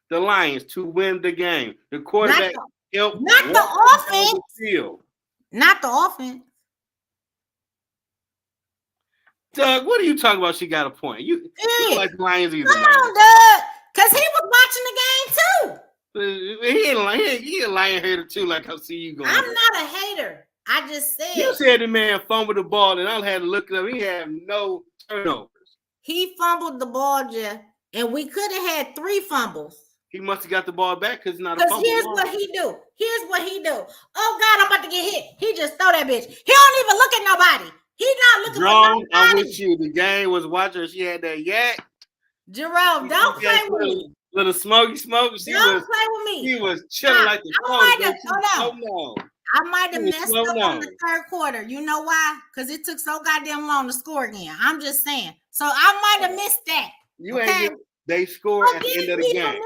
The Lions to win the game. The quarterback helped. Not the offense. Not the offense. Doug, what are you talking about? She got a point. You like the Lions either. Come on, Doug. Because he was watching the game too. He ain't a Lion hater too, like I see you going. I'm not a hater. I just said. You said the man fumbled the ball, and I had to look it up. He had no turnovers. He fumbled the ball, Jeff. And we could have had 3 fumbles. He must have got the ball back because it's not a fumble. Here's what he do. Oh, God, I'm about to get hit. He just throw that bitch. He don't even look at nobody. He's not looking at nobody. I'm with you. The game was watching. She had that yak. Jerome, don't play with me. Little smoky smoke. Don't play with me. He was chilling like the I might have messed up on the third quarter. You know why? Because it took so goddamn long to score again. I'm just saying. So I might have missed that. You ain't they scored at the end of the game.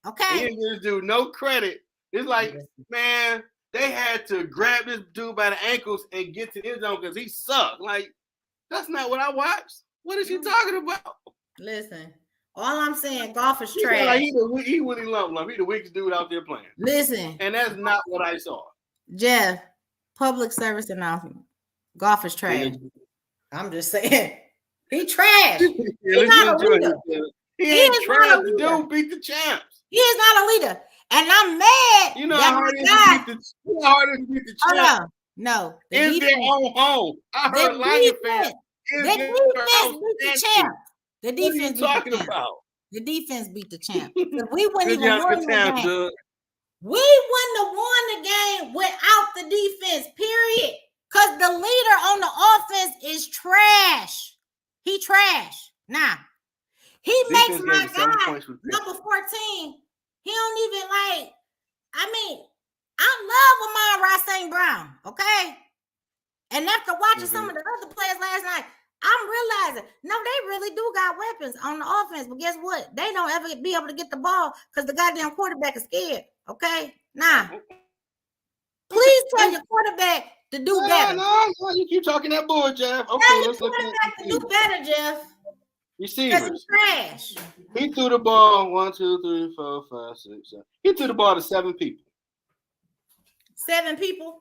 Okay. They didn't give this dude no credit. It's like, man, they had to grab this dude by the ankles and get to the end zone because he sucked. Like, that's not what I watched. What is he talking about? Listen, all I'm saying, Goff is trash. Like he Willie Lump. He the weakest dude out there playing. Listen. And that's not what I saw. Jeff, public service announcement. Goff is trash. I'm just saying. He trash. He's not a leader. He He ain't is trash. not a The leader. dude beat the champs. He is not a leader. And I'm mad You know that how my hard it is guy. to beat the. You know how hard it is to beat the Hold champs. on. No, the In their defense. own home. I The heard Lion fans. defense. The defense beat the champ. The What are you defense beat the talking champ. about? The defense beat the champ. Because we wouldn't Good even job, won good the time, game. Doug. We wouldn't have won the game without the defense, period. Because the leader on the offense is trash. He trash. Nah. He makes Defense my gave us 7 guy points with number 14. He don't even like, I mean, I love Amon-Ra St. Brown, okay? And after watching some of the other players last night, I'm realizing, no, they really do got weapons on the offense. But guess what? They don't ever be able to get the ball because the goddamn quarterback is scared. Okay? Nah. Please tell your quarterback to do better. No, you keep talking that bull, Jeff. Okay, Tell your let's look at quarterback to do better, Jeff. Because receivers. he's trash. He threw the ball 1, 2, 3, 4, 5, 6, 7. He threw the ball to 7 people. 7 people?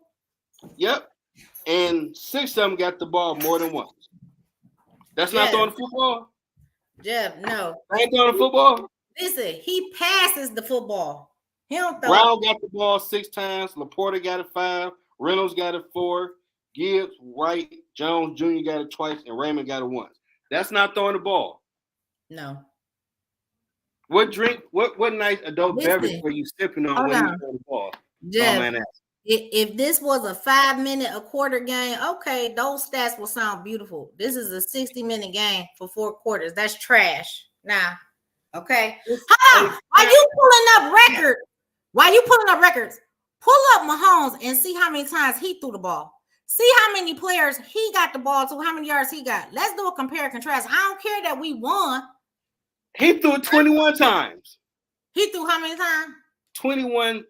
Yep. And 6 of them got the ball more than once. That's not throwing the football? Jeff, no. I ain't throwing the football? Listen, he passes the football. He don't throw. Brown got the ball 6 times. Laporta got it 5. Reynolds got it 4. Gibbs, Wright, Jones Jr. got it twice, and Raymond got it once. That's not throwing the ball. No. What nice adult beverage were you sipping on when you throw the ball? Jeff, if this was a 5-minute a quarter game, okay, those stats will sound beautiful. This is a 60-minute game for 4 quarters. That's trash. Nah. Okay. Hold on. While you pulling up records, pull up Mahomes and see how many times he threw the ball. See how many players he got the ball to, how many yards he got. Let's do a compare and contrast. I don't care that we won. He threw it 21 times. He threw how many times? 21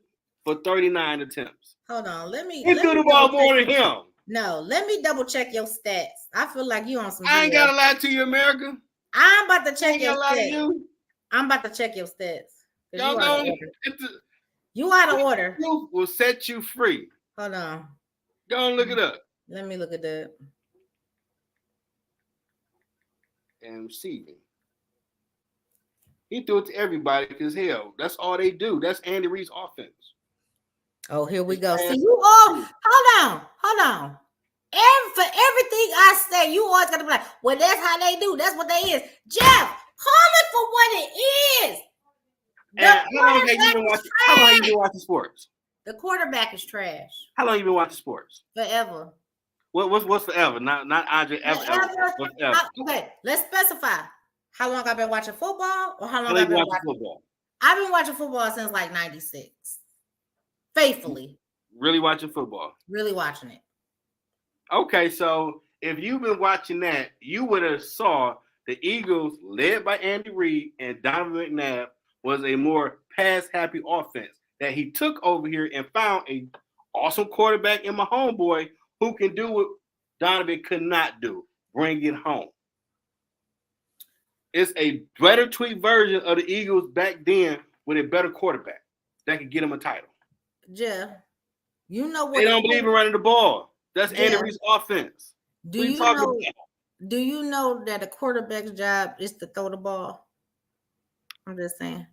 for 39 attempts. Hold on. He threw the ball more than him. No, let me double check your stats. I feel like you on some. I ain't gotta lie to you, America. I'm about to check your stats. You. I'm about to check your stats. You out of order. You will set you free. Hold on. Go and look it up. Let me look it up. And receiving. He threw it to everybody because hell, that's all they do. That's Andy Reid's offense. Oh, here we go. See, you all hold on. For everything I say, you always gotta be like, well, that's how they do. That's what they is. Jeff, call it for what it is. How long have you been watching sports? The quarterback is trash. How long have you been watching sports? Forever. What's forever? Not Andre ever. Okay, let's specify. How long I've been watching football or how long I've been watching football? I've been watching football since like 96. Faithfully. Really watching football? Really watching it. Okay, so if you've been watching that, you would have saw the Eagles, led by Andy Reid and Donovan McNabb, was a more pass-happy offense that he took over here and found a awesome quarterback in my homeboy who can do what Donovan could not do, bring it home. It's a better tweak version of the Eagles back then with a better quarterback that could get him a title. Jeff, you know what? They don't believe in running the ball. That's Andy Reid's offense. Do you know that a quarterback's job is to throw the ball? I'm just saying.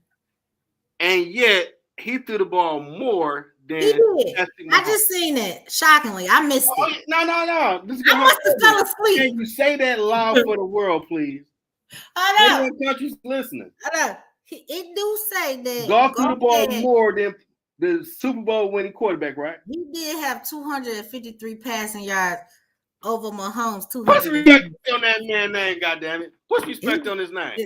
And yet he threw the ball more than he did. I just seen it. Shockingly, I missed it. No. I must have fell asleep. Can you say that loud for the world, please? I know. Country's listening. I know. It do say that Goff threw the ball more than the Super Bowl winning quarterback, right? He did have 253 passing yards over Mahomes. What's respect on that man's name, goddammit? What's respect on his name?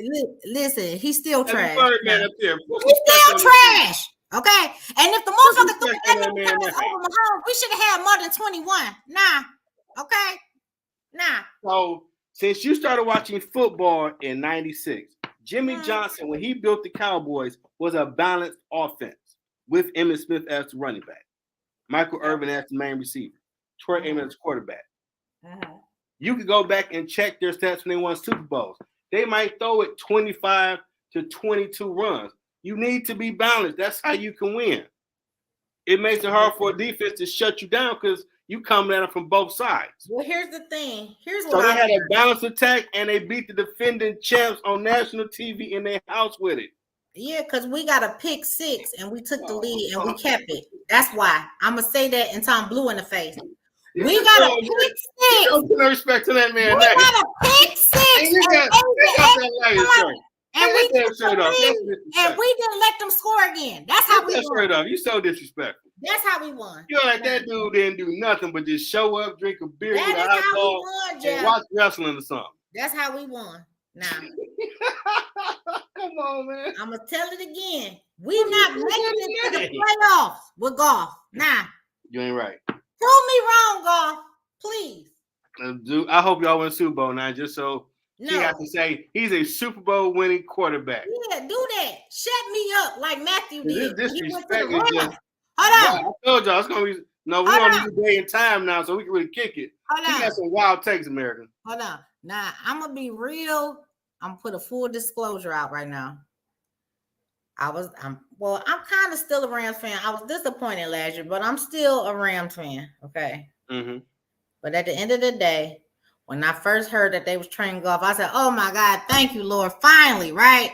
Listen, he's still trash. He's still trash. Okay? And if the motherfucker threw that many passes over Mahomes, we should have had more than 21. Nah. Okay? Nah. So, since you started watching football in 96, Jimmy Johnson, when he built the Cowboys, was a balanced offense with Emmitt Smith as the running back, Michael Irvin as the main receiver, Troy Aikman as quarterback. You could go back and check their stats when they won Super Bowls. They might throw it 25 to 22 runs. You need to be balanced. That's how you can win. It makes it hard for a defense to shut you down because you coming at them from both sides. Well, here's the thing. Here's So what they I had a balanced attack, and they beat the defending champs on national TV in their house with it. Yeah, because we got a pick 6 and we took the lead and we kept it. That's why I'm gonna say that until I'm blue in the face. We got a pick 6. Don't put no respect to that man. We got a pick 6. And we didn't let them score again. That's how we won. You so disrespectful. That's how we won. You're like that dude didn't do nothing but just show up, drink a beer, that get a hot dog, and watch wrestling or something. That's how we won. Now, come on, man. I'm gonna tell it again. We not making it to the playoffs with golf. Nah, you ain't right. Prove me wrong, golf, please. I hope y'all win Super Bowl now, just so. No. She has to say he's a Super Bowl winning quarterback. Yeah, do that. Shut me up like Matthew did. This disrespect is just. Hold on. I told y'all it's gonna be we're on a new day and time now, so we can really kick it. He got some wild takes, American. Hold on. Now I'm gonna be real. I'm gonna put a full disclosure out right now. I'm kind of still a Rams fan. I was disappointed last year, but I'm still a Rams fan. Okay. Mm-hmm. But at the end of the day, when I first heard that they was training golf, I said, "Oh my God, thank you, Lord, finally!" Right?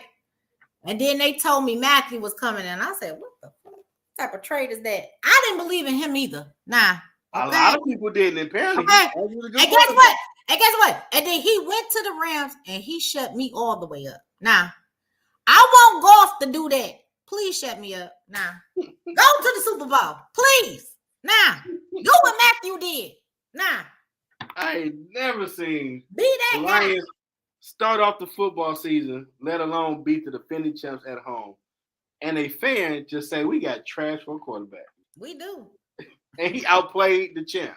And then they told me Matthew was coming, and I said, "What the fuck type of trade is that?" I didn't believe in him either. Nah, okay? A lot of people didn't. Apparently, okay. And guess what? And then he went to the Rams, and he shut me all the way up. Nah, I want golf to do that. Please shut me up. Nah, go to the Super Bowl, please. Nah, do what Matthew did. Nah. I ain't never seen the Lions start off the football season, let alone beat the defending champs at home. And a fan just say, we got trash for a quarterback. We do. And he outplayed the champ.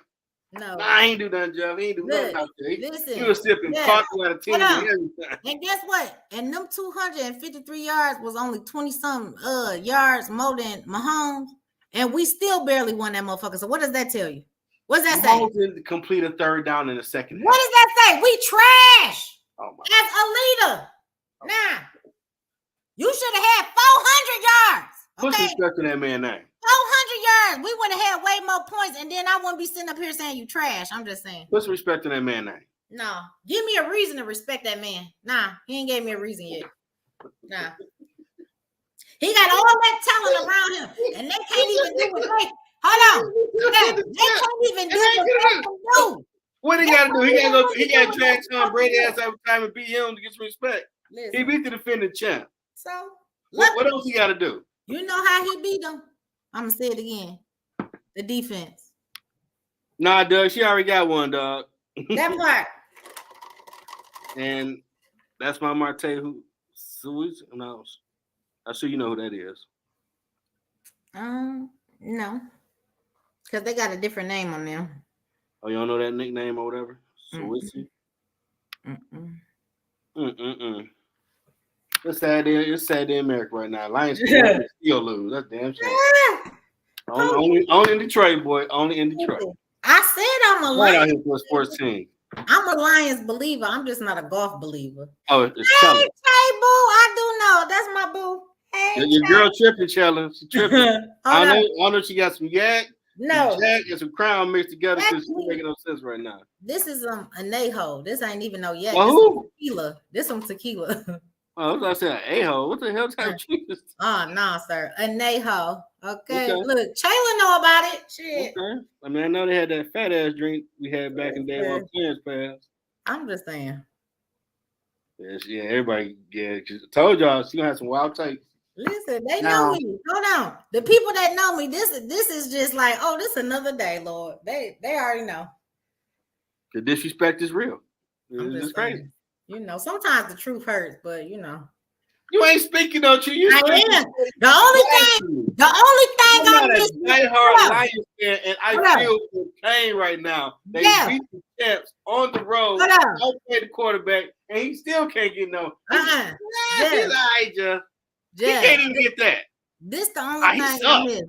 No. I ain't do nothing, Jeff. He ain't do nothing out there. Listen, he was sipping coffee out of teams and everything. And guess what? And them 253 yards was only 20-something yards more than Mahomes. And we still barely won that motherfucker. So what does that tell you? What does that say? Mahomes didn't complete a third down in the second half. What does that say? We trash. Oh my as a leader. Nah. You should have had 400 yards. What's respect to that man's name? 400 yards. We would have had way more points, and then I wouldn't be sitting up here saying you trash. I'm just saying. What's respect to that man's name? No. Give me a reason to respect that man. Nah, he ain't gave me a reason yet. Nah. He got all that talent around him, and they can't even do what they. Hold on. They can't even do what they can do. What he got to do? He got to drag Tom Brady ass every time and beat him to get some respect. Listen. He beat the defending champ. So what else he got to do? You know how he beat them. I'm gonna say it again. The defense. Nah, Doug, she already got one, dog. That part. And that's my Marte who no. I'm sure you know who that is. No. Because they got a different name on them. Oh, you don't know that nickname or whatever? Swissie? It's sad in America right now. Lions still lose. That's damn shame. Only in Detroit, boy. Only in Detroit. I said I'm a Lions. Right out here for a sports team. I'm a Lions believer. I'm just not a golf believer. Oh, it's hey, boo. I do know. That's my boo. Hey, your girl tripping, Challenge. She tripping. I know she got some yak. No. Jack and some crown mixed together because she's making no sense right now. This is a Neho. This ain't even no yak. Well, this tequila. This some tequila. Oh, I was saying a-ho. What the hell type of cheese? Oh, no, sir. A Neho. Okay. Look, Chayla know about it. Shit. Okay. I mean, I know they had that fat ass drink we had back in the day when Clarence passed. I'm just saying. Yeah, everybody, told y'all she gonna have some wild takes. Listen, they know me. Hold on. The people that know me, this is just like, oh, this another day, Lord. They already know. The disrespect is real. It's crazy. You know, sometimes the truth hurts, but you know. You ain't speaking, don't you? I am. The only thing I'm a diehard Lions fan, and I feel the pain right now. They beat the champs on the road. Outplayed the quarterback, and he still can't get no. He can't even get that. This the only thing I missed.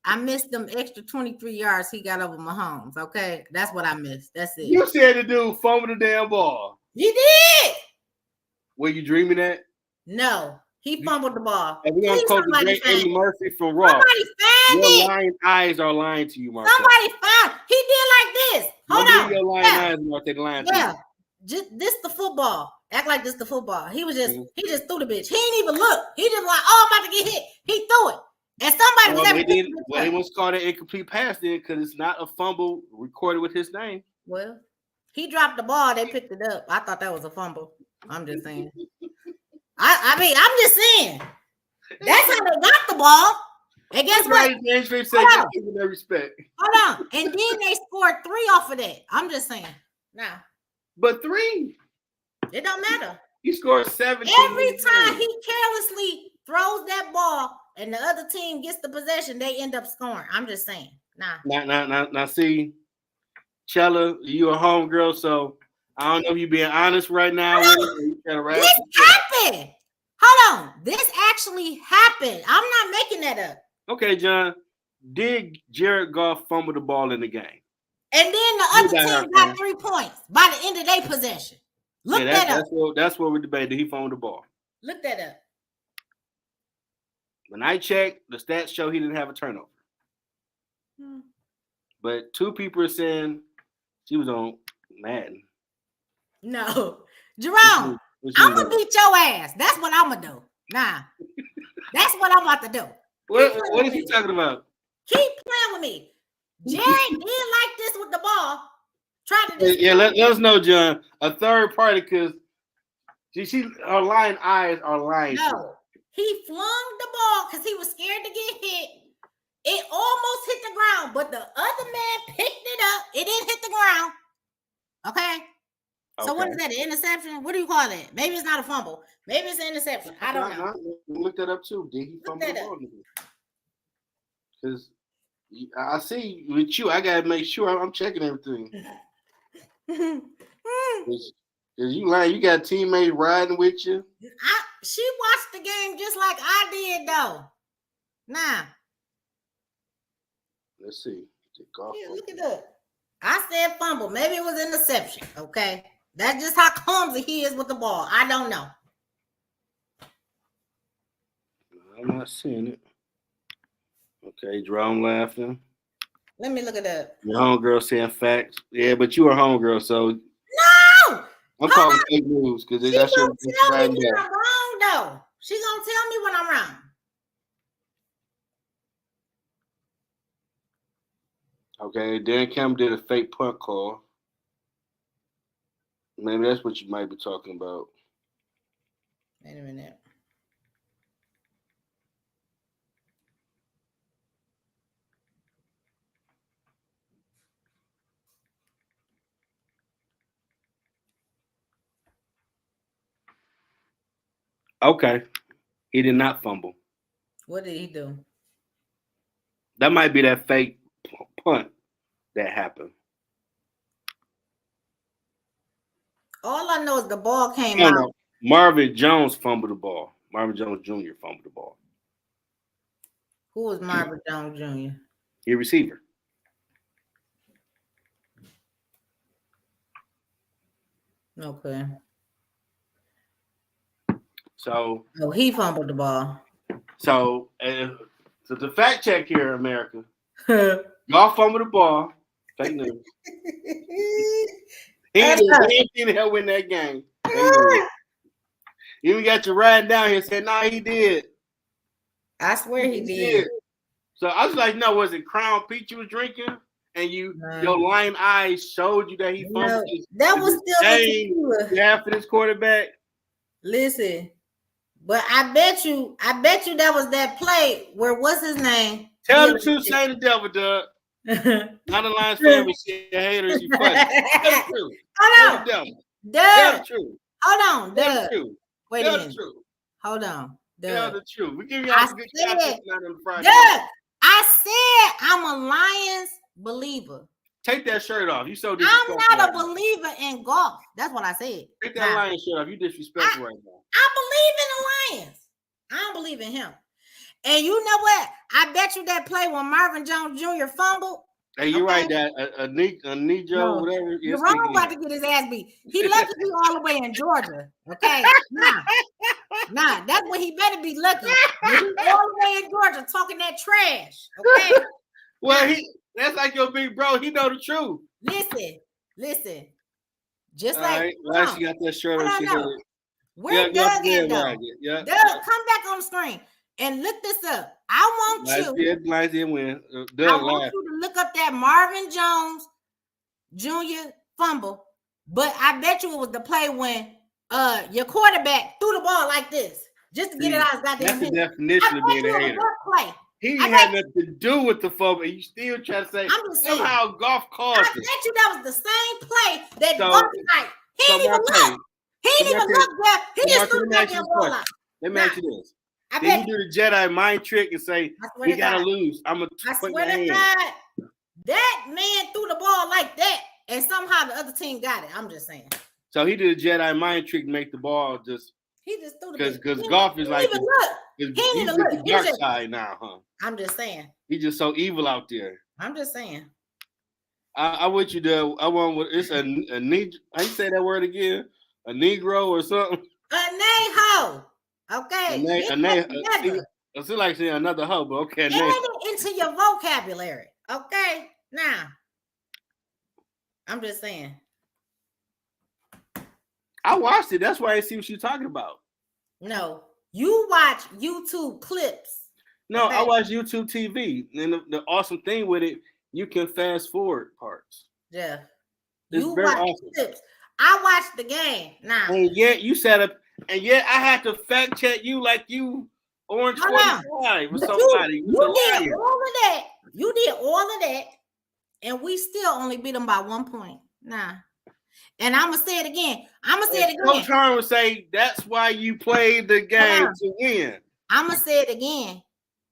I missed them extra 23 yards he got over Mahomes. Okay, that's what I missed. That's it. You said the dude fumbled the damn ball. You did. Were you dreaming that? No, He fumbled the ball. And we're gonna Please, quote the somebody great find Eddie it. Murphy from Raw. Somebody find Your it. lying eyes are lying to you, Marte. Somebody found. He did like this. Hold Don't on. believe your lying eyes, Marte. Lying to Yeah. you. Just this the football. Act like this the football. He was just Mhm. he just threw the bitch. He didn't even look. He just like, oh, I'm about to get hit. He threw it. And somebody was Well, able they to pick did. the bitch Well, they up. was called an incomplete pass then because it's not a fumble recorded with his name. Well, he dropped the ball. They picked it up. I thought that was a fumble. I'm just saying. I mean, I'm just saying. That's how they got the ball. And guess what? Hold give them their respect. Hold on. And then they scored 3 off of that. I'm just saying. Nah. But 3. It don't matter. He scored 7. Every time he carelessly throws that ball and the other team gets the possession, they end up scoring. I'm just saying. Nah. Now, see, Chella, you a homegirl, so I don't know if you're being honest right now. This happened. Hold on. This actually happened. I'm not making that up. Okay, John. Did Jared Goff fumble the ball in the game? And then the other team got 3 points by the end of their possession. Look that up. That's what we're debating. Did he fumble the ball? Look that up. When I checked, the stats show he didn't have a turnover. But 2 people are saying she was on Madden. No. Jerome, I'm going to beat your ass. That's what I'm going to do. Nah. That's what I'm about to do. What is he talking about? Keep playing with me. Jared did like this with the ball. Try to let us know, John. A third party, because her lying eyes are lying. No. He flung the ball because he was scared to get hit. It almost hit the ground, but the other man picked it up. It didn't hit the ground. Okay? So what is that, an interception? What do you call that? Maybe it's not a fumble. Maybe it's an interception. I don't know. Look that up too. Did he fumble the ball? Because I see with you, I gotta make sure I'm checking everything. Because you lying, you got teammates riding with you. She watched the game just like I did, though. Nah. Let's see. Yeah, look at that. I said fumble. Maybe it was interception. Okay. That's just how clumsy he is with the ball. I don't know. I'm not seeing it. Okay, Jerome laughing. Let me look it up. Your homegirl saying facts. Yeah, but you are homegirl, so no. I'm calling fake news because she gonna tell me when I'm wrong, though. She gonna tell me when I'm wrong. Okay, Dan Campbell did a fake punt call. Maybe that's what you might be talking about. Wait a minute. Okay. He did not fumble. What did he do? That might be that fake punt that happened. All I know is the ball came out. No. Marvin Jones fumbled the ball. Marvin Jones Jr. fumbled the ball. Who was Marvin Jones Jr.? Your receiver. Okay. So he fumbled the ball. So the fact check here, America. Y'all fumbled the ball. Fake news. He didn't help win that game. You got you riding down here saying, "No, he did." I swear he did. So I was like, "No, was it Crown Peach you was drinking?" And your lying eyes showed you that he fumbled. That was still half of this quarterback. Listen, but I bet you that was that play where what's his name? Tell the truth, say the devil, Doug. Not a Lions fan, but she a hater. She funny. Tell the truth. Hold on, Doug. Tell the truth. Hold on, Doug. Wait a minute. Hold on, Tell the truth. We give y'all some good content on Friday. Doug, I said I'm a Lions believer. Take that shirt off. You so disrespectful. I'm not a believer in golf. That's what I said. Take that Lions shirt off. You disrespectful right now. I believe in the Lions. I don't believe in him. And you know what? I bet you that play when Marvin Jones Jr. fumbled. Hey, you're right. That a Nijo, whatever. You're wrong about to get his ass beat. He lucky you all the way in Georgia. Okay. Nah, that's when he better be lucky. He's all the way in Georgia talking that trash. Okay. Well, that's like your big bro. He know the truth. Listen. Just all like right. Last you got that shirt on. She no. Where Doug at though? Yeah. Doug, come back on the screen and look this up. I want Lions did win. I want you to look up that Marvin Jones Jr. fumble, but I bet you it was the play when your quarterback threw the ball like this just to get it out of goddamn. That's the definition of being a hater. Play. He had nothing to do with the fumble. You still try to say somehow Goff caused it. I bet you that was the same play that Goff like. He didn't even look. He didn't even look there. He just threw the goddamn ball out. Let me ask you this. Did he do the Jedi mind trick and say, we got to lose? I swear to God, that man threw the ball like that, and somehow the other team got it. I'm just saying. So he did a Jedi mind trick to make the ball just. He just threw the because Goff is like. He didn't even look. The dark side now, huh? I'm just saying. He's just so evil out there. I'm just saying. I want you to. I want. It's a Negro. How you say that word again? A Negro or something? A nay-ho. Okay. I feel like saying another hoe, but okay. Add it into your vocabulary. Okay. Now, I'm just saying. I watched it. That's why I see what you're talking about. No, you watch YouTube clips. No, okay. I watch YouTube TV, and the awesome thing with it, you can fast forward parts. Yeah, it's very awesome. Clips. I watched the game now. And yet you set up, and yet I had to fact check you like you Orange 45 or somebody. You did all of that. You did all of that, and we still only beat them by 1 point. Nah. And I'm gonna say it again. Coach Hearn would say that's why you played the game to win. I'm gonna say it again,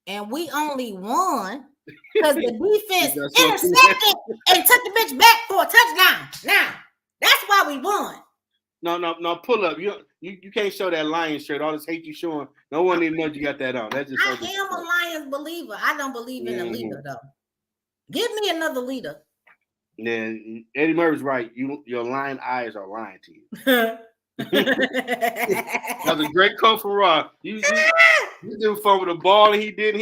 and we only won because the defense intercepted and took the bitch back for a touchdown. Now that's why we won. No, pull up. You can't show that Lions shirt. All this hate you showing. No one even knows you got that on. That's just. I am a Lions believer. I don't believe in a leader though. Give me another leader. Then Eddie Murray's right. Your lying eyes are lying to you. That was a great call for Rob. You did fun with the ball, and he did.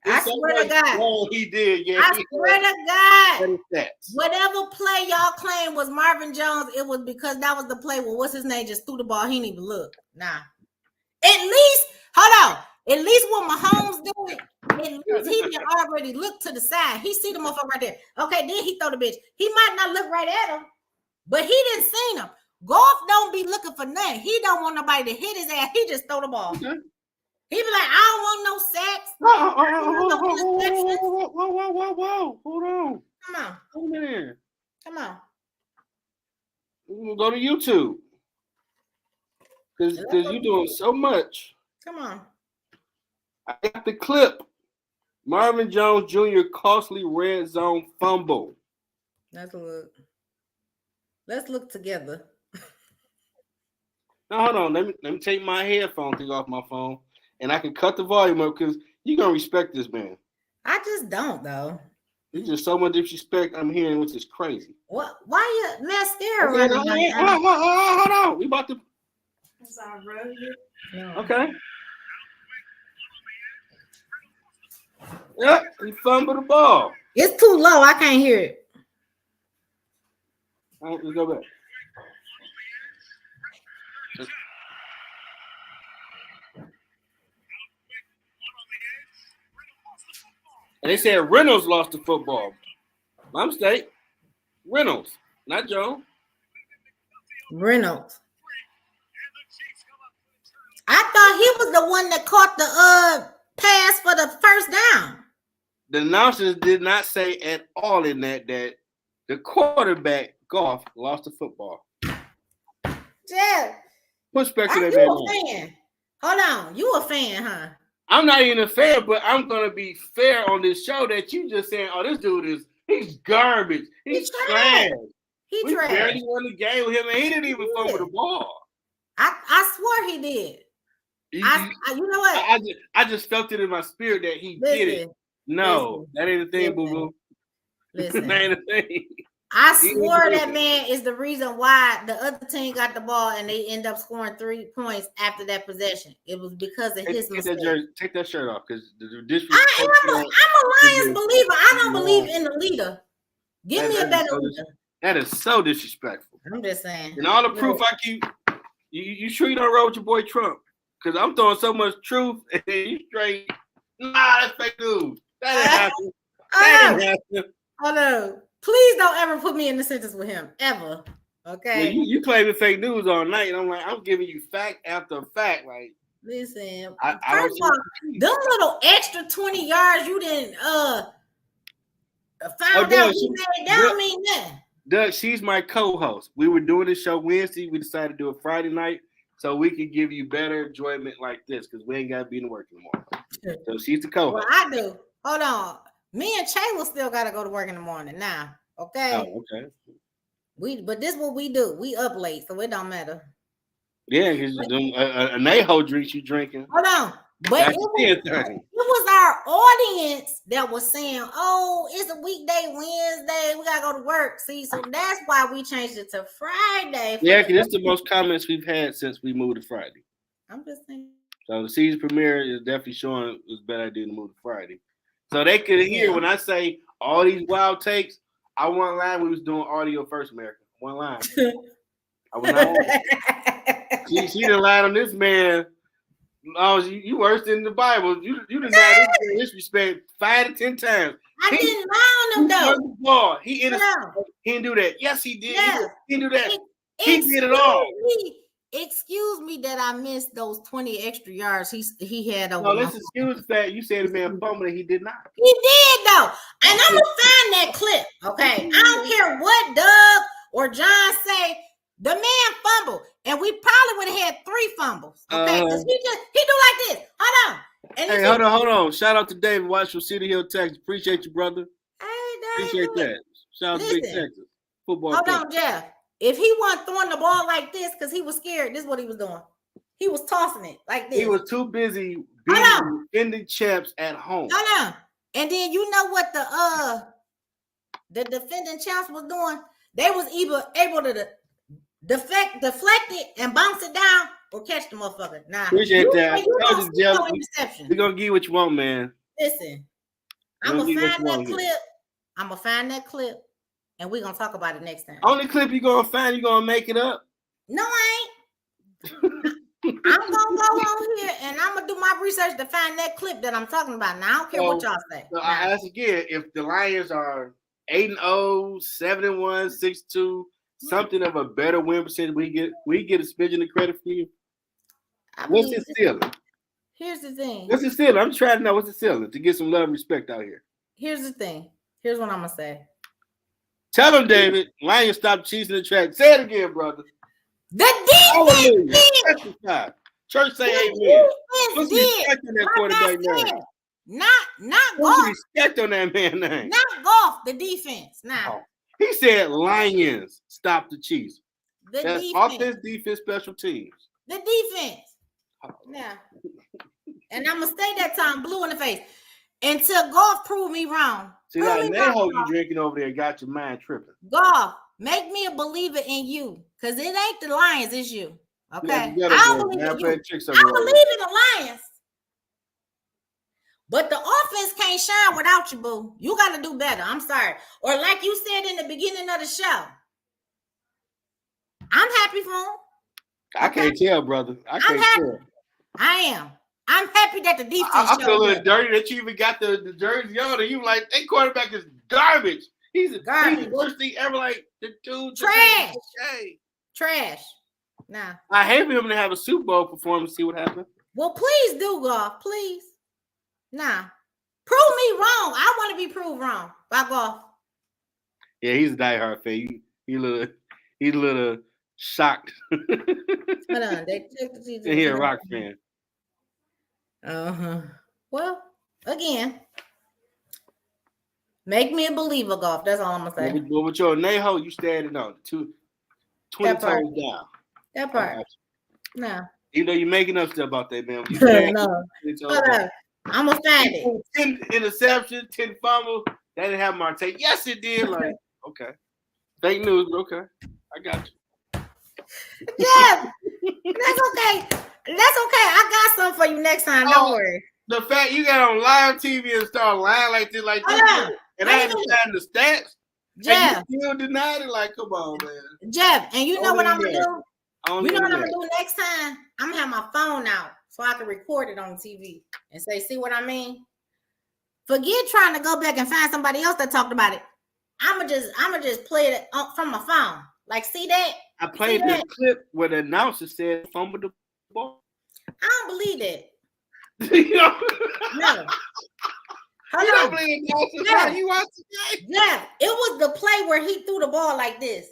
I swear to God. He did. Yeah. I swear to God. Whatever play y'all claim was Marvin Jones, it was because that was the play where what's his name just threw the ball. He didn't even look. Nah. At least, hold on. At least when Mahomes do it, at least he didn't already look to the side. He see the motherfucker right there. Okay, then he throw the bitch. He might not look right at him, but he didn't see him. Goff don't be looking for nothing. He don't want nobody to hit his ass. He just throw the ball. Okay. He be like, I don't want no sacks. Whoa. Hold on. Come on. Hold on. Come on. We'll go to YouTube. Because you're doing so much. Come on. I got the clip. Marvin Jones Jr. costly red zone fumble. Let's look. Let's look together. Now, hold on. Let me take my headphone thing off my phone, and I can cut the volume up because you're going to respect this man. I just don't, though. There's just so much disrespect I'm hearing, which is crazy. What? Why you mascara running? Hold on. We about to. That's our road. No. Okay. Yep, he fumbled the ball. It's too low. I can't hear it. All right, let's go back. And they said Reynolds lost the football. My mistake. Reynolds, not Jones. Reynolds. I thought he was the one that caught the pass for the first down. The announcers did not say at all in that the quarterback Goff lost the football. Yeah. Put speculate that on. Fan? Hold on. You a fan, huh? I'm not even a fan, but I'm gonna be fair on this show that you just saying, oh, this dude he's garbage. He's trash. We barely won the game with him, and he didn't even fumble the ball. I swore he did. You know what? I just felt it in my spirit that he did it. No, that ain't a thing, boo boo. Listen, that ain't a thing. I swore that man is the reason why the other team got the ball and they end up scoring 3 points after that possession. It was because of his mistake. Take that shirt off because the disrespect. I'm a Lions believer. I don't believe in the leader. Give me a better leader. That is so disrespectful. I'm just saying. And all the proof I keep, you sure you don't roll with your boy Trump? Because I'm throwing so much truth and you straight, nah, that's fake news. That ain't happening. Hold on. Please don't ever put me in the sentence with him. Ever. Okay. Yeah, you claiming fake news all night. And I'm like, I'm giving you fact after fact. Like, listen, I first of all, them little extra 20 yards you didn't found out he made, that don't mean nothing. Doug, she's my co-host. We were doing this show Wednesday. We decided to do it Friday night so we could give you better enjoyment like this because we ain't got to be in the work anymore. So she's the co-host. Well, I do. Hold on. Me and Chayla still got to go to work in the morning now. Okay? Oh, okay. But this is what we do. We up late, so it don't matter. Yeah, because a Naho drinks you drinking. Hold on. But it was our audience that was saying, oh, it's a weekday Wednesday. We got to go to work. See, so that's why we changed it to Friday. Yeah, because it's the most comments we've had since we moved to Friday. I'm just saying. So the season premiere is definitely showing it was a better idea to move to Friday. So they could hear when I say all these wild takes, I wasn't lying. We was doing audio first, America. One line. I was not. She done lied on this man. Oh, you worse than the Bible. You done lied this disrespect 5 to 10 times. I didn't lie on him though. He didn't do that. Yes, he did. Yeah. He didn't do that. He did it all. Excuse me that I missed those 20 extra yards he had over. No, let's excuse that. You said the man fumbled and he did not. He did though. And I'm gonna find that clip. Okay. I don't care what Doug or John say. The man fumbled, and we probably would have had 3 fumbles. Okay, because he do like this. Hold on. And hold on. Shout out to David Watch from City Hill, Texas. Appreciate you, brother. Hey, appreciate that. Shout out to Big Texas football. Hold on, Jeff. If he wasn't throwing the ball like this because he was scared, this is what he was doing. He was tossing it like this. He was too busy defending champs at home. Hold on. And then you know what the defending champs was doing? They was either able to deflect it and bounce it down or catch the motherfucker. Nah, appreciate that. We're gonna give you what you want, man. Listen, I'm gonna find that clip. I'm gonna find that clip, and we're gonna talk about it next time. Only clip you gonna find, you gonna make it up. No, I ain't. I'm gonna go on here and I'm gonna do my research to find that clip that I'm talking about. Now I don't care what y'all say. So I ask again, if the Lions are 8-0, 7-1, 6-2. Something of a better win percentage, we get a smidgen of credit for you. What's his ceiling? Here's the thing. What's his ceiling? I'm trying to know what's his ceiling to get some love and respect out here. Here's the thing. Here's what I'm gonna say. Tell him, David. Lions stop cheesing the track. Say it again, brother. The defense. Church say amen. What's the respect on that quarterback name? Not What's golf. the respect on that man name? Not golf. The defense. Now. He said Lions stop the Chiefs. That's offense, defense, special teams. The defense. Now. And I'm going to stay that time blue in the face until golf prove me wrong. See, that Naho you drinking over there got your mind tripping. Golf, make me a believer in you because it ain't the Lions, it's you. Okay? Yeah, I believe in you. I believe in the Lions. But the offense can't shine without you, boo. You got to do better. I'm sorry. Or like you said in the beginning of the show, I'm happy for him. I can't tell, brother. I'm happy. Tell. I am. I'm happy that the defense. I feel a little dirty that you even got the jersey on, and you like, that quarterback is garbage. He's the worst thing ever. Like the dude, trash. Trash. Nah. I hate for him to have a Super Bowl performance. See what happens. Well, please do, golf. Please. Nah, prove me wrong. I want to be proved wrong by golf. Yeah, he's a diehard fan. He's a little shocked. Hold on, they took the season. He's a rock fan. Well, again, make me a believer, golf. That's all I'm gonna say. But with your Naho, you standing on 20 toes down. That part. No. Even though you're making up stuff about that, man. No. I'm gonna find it. 10 interceptions, 10 fumbles. That didn't have Marte. Yes, it did. Like, okay. Fake news. Okay, I got you. Jeff, that's okay. That's okay. I got something for you next time. Don't worry. The fact you got on live TV and start lying like this, and I had to find the stats, Jeff, and you still denied it. Like, come on, man. Jeff, and you know what I'm gonna do? You know what I'm gonna do next time? I'm gonna have my phone out so I can record it on TV and say, "See what I mean?" Forget trying to go back and find somebody else that talked about it. I'ma just play it from my phone. Like, see that? I played the clip where the announcer said fumble the ball. I don't believe it. You know? No. You don't believe announcers? You watch the game? Yeah, it was the play where he threw the ball like this.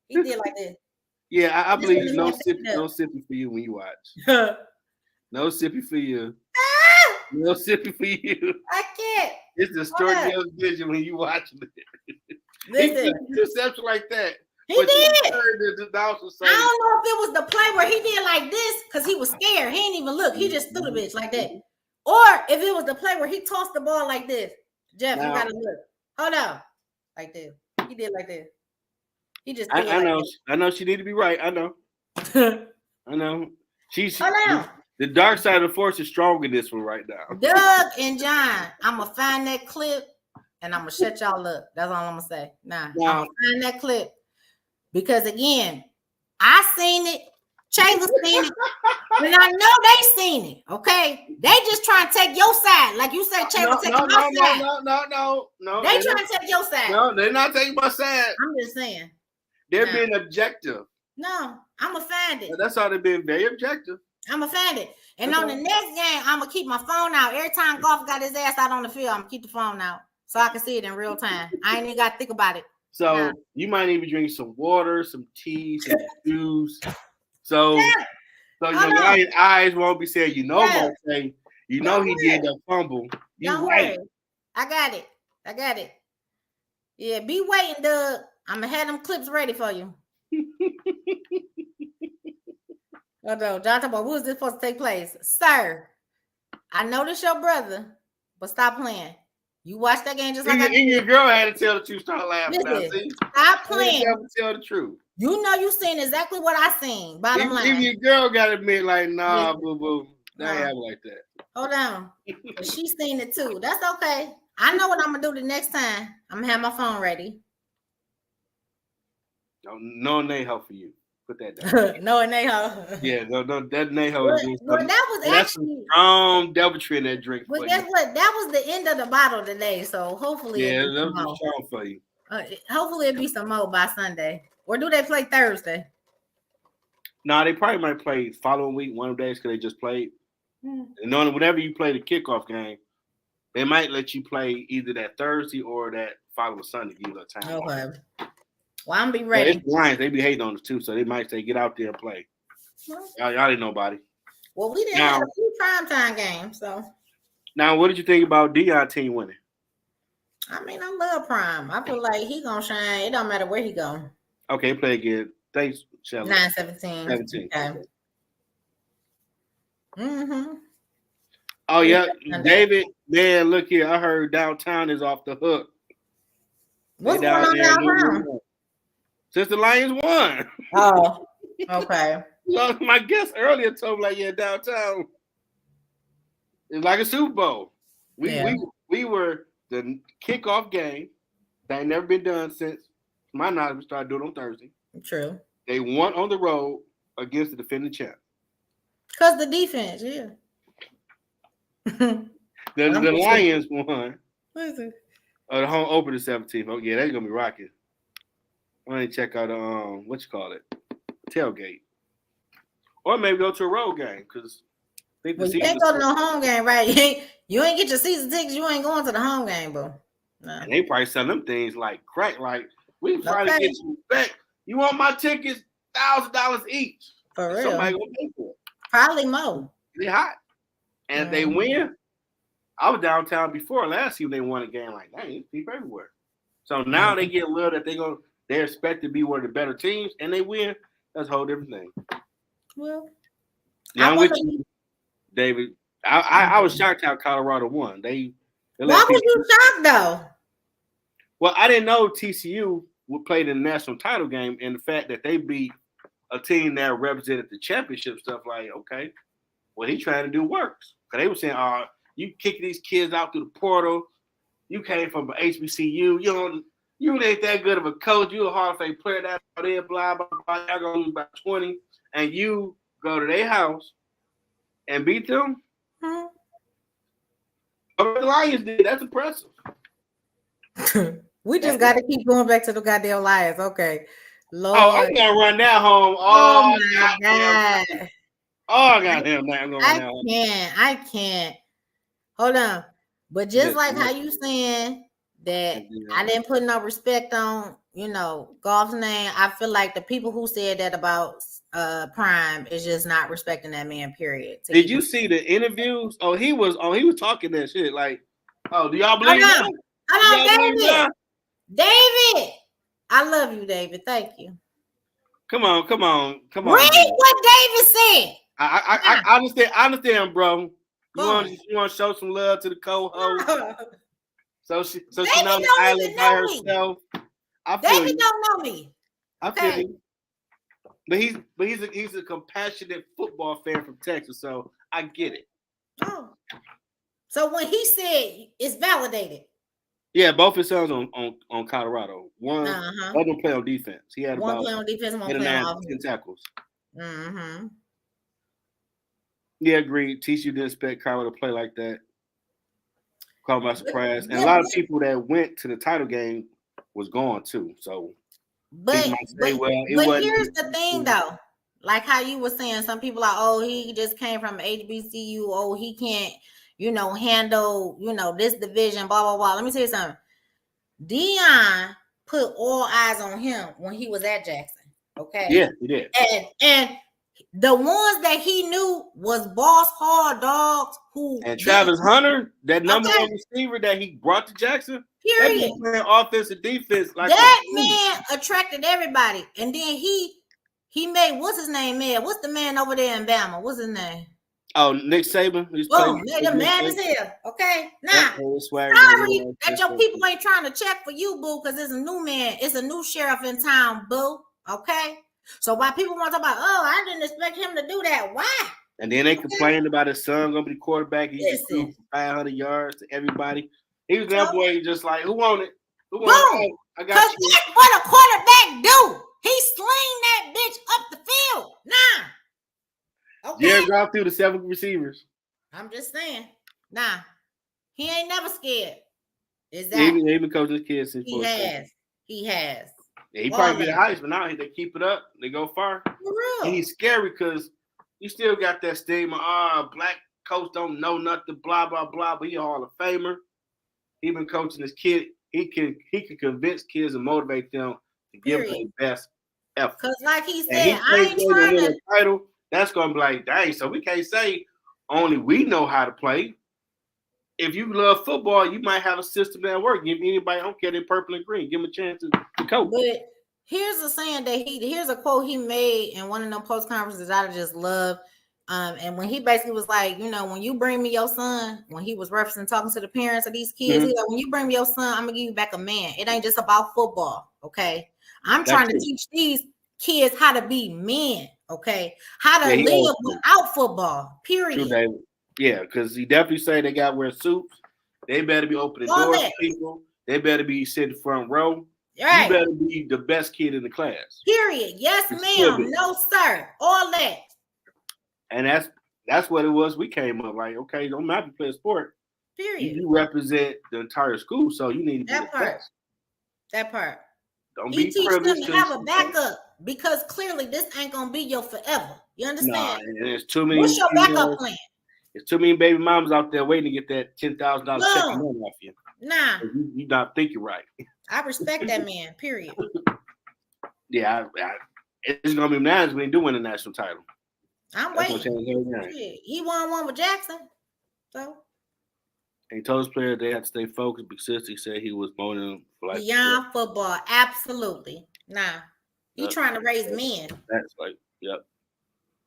He did like this. Yeah, I believe no sippy for you when you watch. No sippy for you. No sippy for you. I can't. It's distorting your vision when you watching it. Listen, deception like that. He did. I don't know if it was the play where he did like this because he was scared. He didn't even look. He just threw the bitch like that. Or if it was the play where he tossed the ball like this. Jeff, you gotta look. Hold on. Like this. He did like this. He just I know. I know she need to be right. I know. I know. The dark side of the force is strong in this one right now. Doug and John, I'm gonna find that clip and I'm gonna shut y'all up. That's all I'm gonna say. I'm gonna find that clip. Because again, I seen it, Chayla seen it, and I know they seen it. Okay, they just trying to take your side, like you said. Chayla taking my side. No. They trying to take your side. No, they're not taking my side. I'm just saying. They're being objective. No, I'm gonna find it. That's how they're being very objective. I'm gonna find it, and on the next game, I'm gonna keep my phone out. Every time Golf got his ass out on the field, I'm gonna keep the phone out so I can see it in real time. I ain't even got to think about it. So you might need to drink some water, some tea, some juice. So your eyes won't be saying, Marte, he did that fumble. Don't worry. I got it. Yeah, be waiting, Doug. I'm gonna have them clips ready for you. Oh no, John, when was this supposed to take place? Sir, I know this your brother, but stop playing. You watch that game just like I did. Your girl had to tell the truth. Start laughing. Stop playing. Tell the truth. You know you seen exactly what I seen. Bottom line. Even your girl got to admit, like, nah, boo boo, that happen like that. Hold on, she seen it too. That's okay. I know what I'm gonna do the next time. I'm gonna have my phone ready. No Neho for you. Put that down. No Neho. Yeah, no, that Neho is doing something. That was actually strong deviltry in that drink. Well, guess what? That was the end of the bottle today. So hopefully, that was strong for you. Hopefully, it'll be some more by Sunday. Or do they play Thursday? No, they probably might play following week, one of the days, because they just played. And whenever you play the kickoff game, they might let you play either that Thursday or that following Sunday. Give you a time. Okay. Well, I'm be ready. It's Lions. They be hating on us too, so they might say, "Get out there and play." Y'all ain't nobody. Well, we didn't have a few primetime games, so. Now, what did you think about Deion team winning? I mean, I love Prime. I feel like he gonna shine. It don't matter where he go. Okay, play again. Thanks, Shelly. 9-17. 17. Okay. Mm-hmm. Oh yeah, David. Man, look here. I heard downtown is off the hook. What's going on downtown? Since the Lions won. Oh, okay. So my guest earlier told me, like, yeah, downtown it's like a Super Bowl. We were the kickoff game that ain't never been done since my knowledge we started doing on Thursday. True. They won on the road against the defending champ. Because the defense, yeah. the Lions won. What is it? The home opener 17th. Oh yeah, that's gonna be rocking. I'm gonna check out tailgate, or maybe go to a road game because you can't go to no home game, right? You ain't get your season tickets. You ain't going to the home game, bro. No. And they probably sell them things like crack. Like we trying to get some respect. You want my tickets? $1,000 each. For real? Somebody gonna pay for it. Probably more. They hot, and if they win. I was downtown before last year. They won a game like that. People everywhere. So now they get a little that they expect to be one of the better teams, and they win. That's a whole different thing. Well, I'm with you, David. I was shocked how Colorado won. Why was you shocked though? Well, I didn't know TCU played in the national title game, and the fact that they beat a team that represented the championship stuff, like, okay, what he trying to do works. Because they were saying, you kicking these kids out through the portal. You came from an HBCU. You ain't that good of a coach. You a Hall of Fame player. That's out there, blah, blah, blah. Y'all going to lose by 20. And you go to their house and beat them? Hmm. Oh, the Lions did. That's impressive. We just got to keep going back to the goddamn Lions. Okay. Lord. Oh, I'm going to run that home. Oh, my God. Goddamn. I can't. Hold on. But just like how you saying that I didn't put no respect on, Golf's name, I feel like the people who said that about Prime is just not respecting that man, period. Did you see the interviews? Oh, he was talking that shit. Like, do y'all believe that? Hold on, David. I love you, David. Thank you. Come on. Read what David said. I understand, bro. You want to show some love to the co-host, so she not island by herself. David don't know me. I feel you. But he's a compassionate football fan from Texas, so I get it. Oh, so when he said it's validated. Yeah, both his sons on Colorado. One other play on defense. He had one play on defense, one play on offense. 10 tackles. Mm-hmm. Yeah, agreed. TCU didn't expect Colorado to play like that. Caught by surprise. And a lot of people that went to the title game was gone too. So but here's the thing though. Like how you were saying, some people are, oh, he just came from HBCU. Oh, he can't, handle, this division, blah, blah, blah. Let me tell you something. Deion put all eyes on him when he was at Jackson. Okay. Yeah, he did. And the ones that he knew was boss hard dogs and Travis Hunter, that number one receiver that he brought to Jackson. Period. That playing offense and defense like that man attracted everybody. And then he made, what's his name, man? What's the man over there in Bama? What's his name? Oh, Nick Saban. Made him mad as hell. Okay. Now, sorry that your people ain't trying to check for you, boo, because it's a new man. It's a new sheriff in town, boo. Okay. So why people want to talk about, oh, I didn't expect him to do that. Why? And then they complained about his son going to be the quarterback. He threw 500 yards to everybody. He was that boy just like, who want it? Who want it? I got you. That's what a quarterback do. He sling that bitch up the field. Nah. Okay. Jared Goff threw the 7 receivers. I'm just saying. Nah. He ain't never scared. Exactly. He been coaching his kids since He has. Yeah, he probably get a Heisman now. They keep it up. They go far. For real. And he's scary because you still got that stigma. Black coach don't know nothing, blah, blah, blah. But he a Hall of Famer. He been coaching his kid. He can convince kids and motivate them to give them the best effort. Because like he said, I ain't trying to title. That's gonna be like, dang, so we can't say only we know how to play. If you love football, you might have a system that works. Give anybody, I don't care, they're purple and green. Give them a chance to coach. But here's a saying that here's a quote he made in one of them post conferences I just love. And when he basically was like, when you bring me your son, when he was referencing talking to the parents of these kids, he's like, when you bring me your son, I'm gonna give you back a man. It ain't just about football, okay? I'm trying to teach these kids how to be men, okay? How to live without football, period. True, yeah, because he definitely say they got to wear suits. They better be opening doors to people. They better be sitting front row. Right. You better be the best kid in the class. Period. Yes, ma'am. No, sir. All that. And that's what it was. We came up like, okay, don't matter if you play a sport. Period. You represent the entire school, so you need to be the best. That part. Don't be teach them to have a backup because clearly this ain't gonna be your forever. You understand? Nah, and there's too many. What's your backup plan? There's too many baby mamas out there waiting to get that $10,000 check off you. Nah, you not thinking right. I respect that man. Period. Yeah, it's gonna be bananas when he do win the national title. I'm waiting. He won one with Jackson, so. And he told his players they had to stay focused because he said he was molding for beyond football. Absolutely, nah. He trying to raise men. That's like, yep.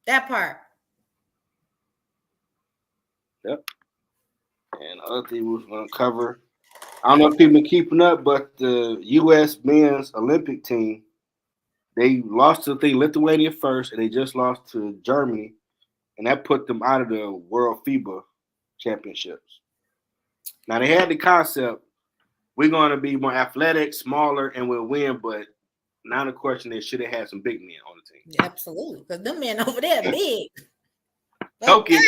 That part. Yep. And the other thing we was going to cover, I don't know if people been keeping up, but the U.S. men's Olympic team, they lost to Lithuania first, and they just lost to Germany, and that put them out of the World FIBA Championships. Now they had the concept, we're going to be more athletic, smaller, and we'll win, but now the question is, should they have some big men on the team? Absolutely, because them men over there big. Jokic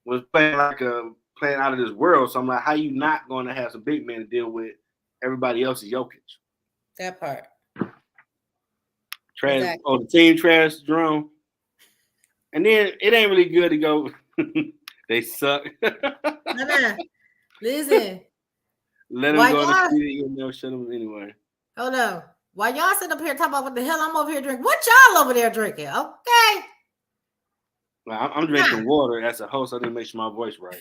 was playing playing out of this world, so I'm like, how you not going to have some big men to deal with everybody else's Jokic? That part. Trash. Exactly. Oh, the team trash Jerome. And then it ain't really good to go. They suck. No. Listen. Let them go to see shut them anyway. Hold on. While y'all sit up here talking about what the hell I'm over here drinking, what y'all over there drinking? Okay. Well, I'm drinking water as a host. I didn't make sure my voice right.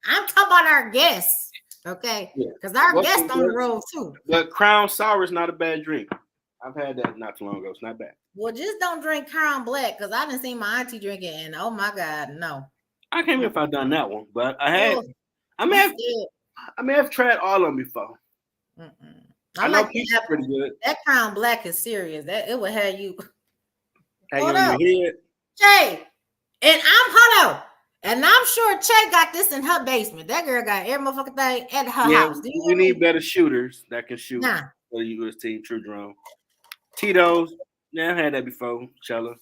I'm talking about our guests. Okay. Because our guests on the road too. But Crown Sour is not a bad drink. I've had that not too long ago. It's not bad. Well, just don't drink Crown Black because I didn't see my auntie drink it, and oh my God, no. I can't remember if I've done that one, but I had. I may have tried all of them before. I know peach is pretty good. That Crown Black is serious. That it would have you. Hold on, your head. Che, and hold on. And I'm sure Che got this in her basement. That girl got every motherfucking thing at her house. We need better shooters that can shoot for the U.S. team. True drone. Tito's. Yeah, I've had that before. Chella.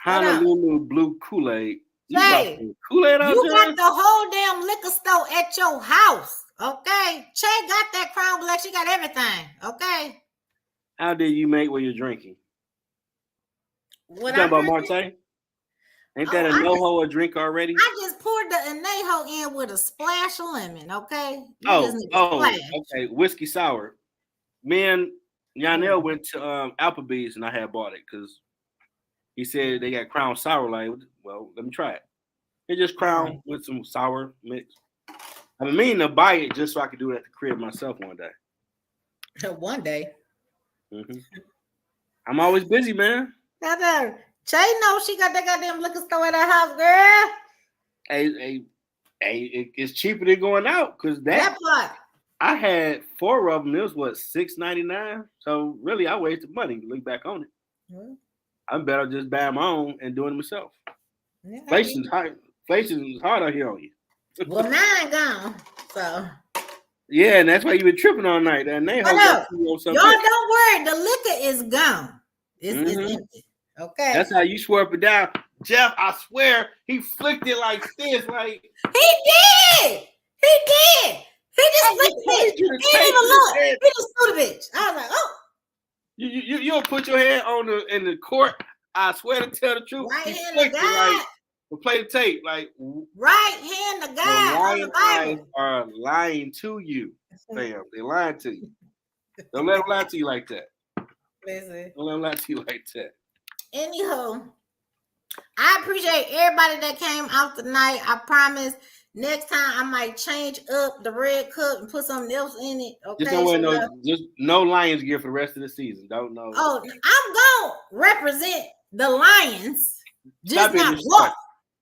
Honolulu Blue Kool-Aid. Hey, Kool-Aid out you there? got the whole damn liquor store at your house. Okay. Che got that Crown Black. She got everything. Okay. How did you make what you're drinking? What you talking about Marte? Ain't that a no-ho drink already? I just poured the anejo in with a splash of lemon, okay? Okay. Whiskey sour. Me and Yanel went to Applebee's and I had bought it because he said they got Crown Sour. Like, well, let me try it. It's just Crown with some sour mix. I've been meaning to buy it just so I could do it at the crib myself one day. One day. Mm-hmm. I'm always busy, man. No. Che knows she got that goddamn liquor store at her house, girl. Hey, it's cheaper than going out because that part. I had 4 of them. It was $6.99. So really, I wasted money. Look back on it. Mm-hmm. I'm better just buying my own and doing it myself. Yeah, inflation's hard out here on you. Well, mine gone. So. Yeah, and that's why you've been tripping all night. And they y'all don't worry. The liquor is gone. It's empty. Okay. That's how you swear up and down. Jeff, I swear, he flicked it like this. Like he did. He just flicked it. He didn't even look. He just threw the bitch. I was like, oh. You don't put your hand in the court. I swear to tell the truth. Right hand to God. Like, we'll play the tape. Like right hand to God. The lions are lying to you, fam. They're lying to you. Don't let them lie to you like that. Listen. Don't let them lie to you like that. Anywho, I appreciate everybody that came out tonight. I promise next time I might change up the red cup and put something else in it. Okay. Just don't wear just no Lions gear for the rest of the season. Don't know. Oh, I'm gonna represent the Lions. Just not golf.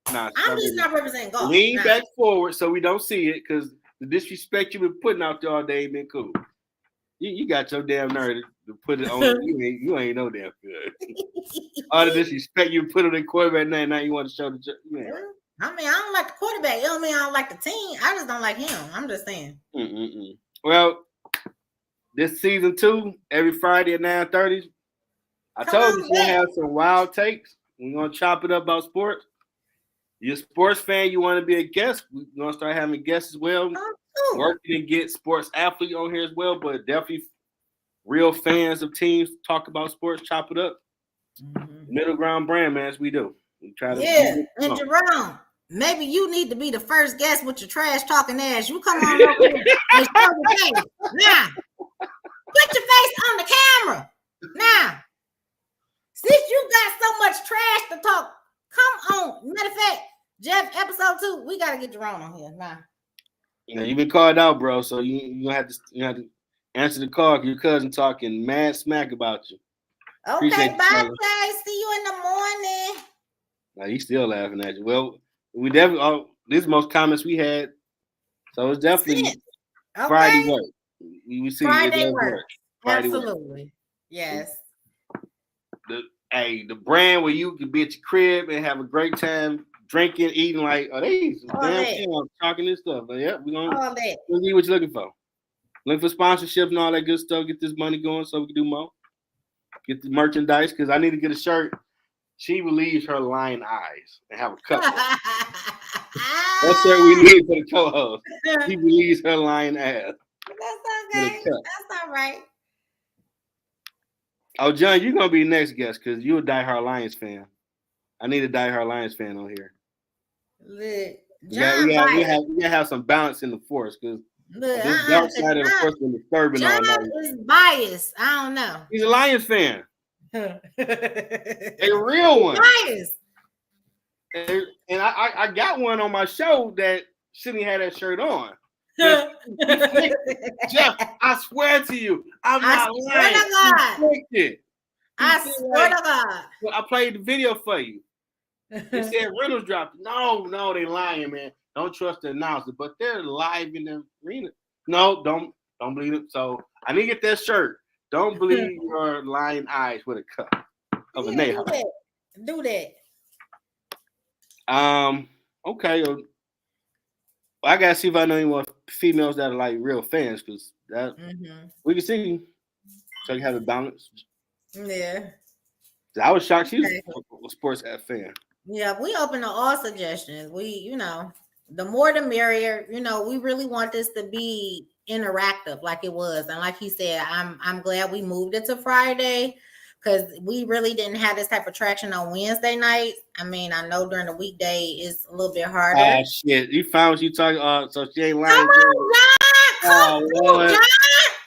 I'm just not representing golf. Lean back forward so we don't see it because the disrespect you've been putting out there all day ain't been cool. You got your damn nerve to put it on. you ain't no damn good. All the disrespect you put on the quarterback now you want to show the man. I mean, I don't like the quarterback. It don't mean I don't like the team. I just don't like him. I'm just saying. Well, this season 2, every Friday at 9:30. I told you we'll have some wild takes. We're gonna chop it up about sports. You're a sports fan, you want to be a guest. We're gonna start having guests as well. Working to get sports athletes on here as well, but definitely real fans of teams talk about sports, chop it up. Middle ground brand, man, as we do. We try to and Jerome, maybe you need to be the first guest with your trash talking ass. You come on over here and show the face. Now, put your face on the camera. Now, since you got so much trash to talk, come on. Matter of fact, Jeff, episode 2, we gotta get Jerome on here now. Yeah, you've been called out, bro. So you have to answer the call. Your cousin talking mad smack about you. Okay, bye, guys. See you in the morning. Now he's still laughing at you. Well, we definitely. This is most comments we had So it's definitely Okay. Friday work. We see Friday it does work. work. Friday Absolutely. Work. Yes. The brand where you can be at your crib and have a great time drinking, eating like, oh, they some All damn that. thing talking this stuff. But yeah, we're gonna All that. see what you're looking for. Looking for sponsorships and all that good stuff. Get this money going so we can do more. Get the merchandise because I need to get a shirt. She relieves her lying eyes and have a cup. That's what we need for the co-host. She relieves her lying ass. That's okay. That's all right. Oh, John, you're gonna be the next guest because you're a diehard Lions fan. I need a diehard Lions fan on here. Look, We John gotta have some balance in the force because this dark side of the force been disturbing all night. John is biased. I don't know. He's a Lions fan. A real one. Biased. And I got one on my show that shouldn't have that shirt on. Jeff, I swear to you, I'm not lying. I swear to God. Well, I played the video for you. They said Reynolds dropped it. No, they lying, man. Don't trust the announcer, but they're live in the arena. No, don't believe it. So I need to get that shirt. Don't believe your lying eyes with a cup of a nail. Do that. Okay. I gotta see if I know any more females that are like real fans because that we can see so you have a balance. Yeah. I was shocked she was a sports fan. Yeah, we open to all suggestions. We, the more the merrier. We really want this to be interactive like it was. And like he said, I'm glad we moved it to Friday because we really didn't have this type of traction on Wednesday night. I mean, I know during the weekday it's a little bit harder. Oh shit! You found what you talking? So she ain't lying. Come on, John! Come on, John!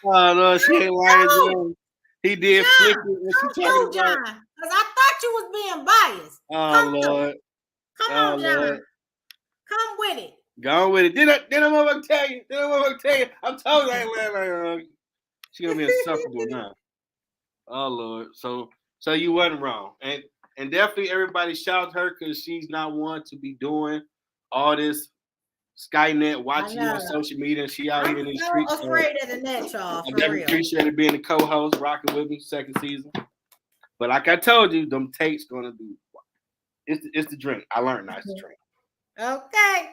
Oh no, she ain't lying. He did flip it. What she talking about? John, because I thought you was being biased. Oh Lord! Come on, John. Lord. Come with it. Go with it. Then I'm gonna tell you. I'm told you I ain't lying. She gonna be insufferable now. Oh Lord! So you wasn't wrong, and definitely everybody shout her because she's not one to be doing all this Skynet watching you on social media. And she out here in the streets. I'm afraid of the net, y'all. I definitely appreciate it being a co-host, rocking with me second season. But like I told you, them takes gonna be. It's the drink. I learned now. It's the drink. Okay.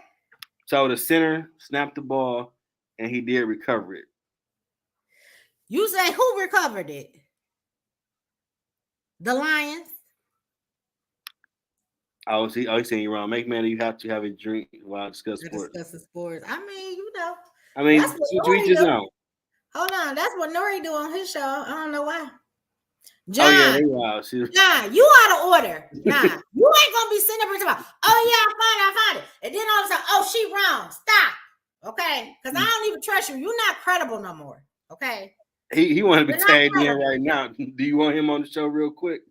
So the center snapped the ball, and he did recover it. You say who recovered it? The Lions. Oh, he's saying you're wrong. Make man, you have to have a drink while discussing sports. I mean, I mean, you just know. Hold on, that's what Nori do on his show. I don't know why. John, John, you out of order. Nah, you ain't gonna be sitting up and talking about, oh yeah, I found it. And then all of a sudden, oh, she wrong. Stop. Okay? Because I don't even trust you. You're not credible no more. Okay. He wanted to be tagged in right now. Do you want him on the show real quick?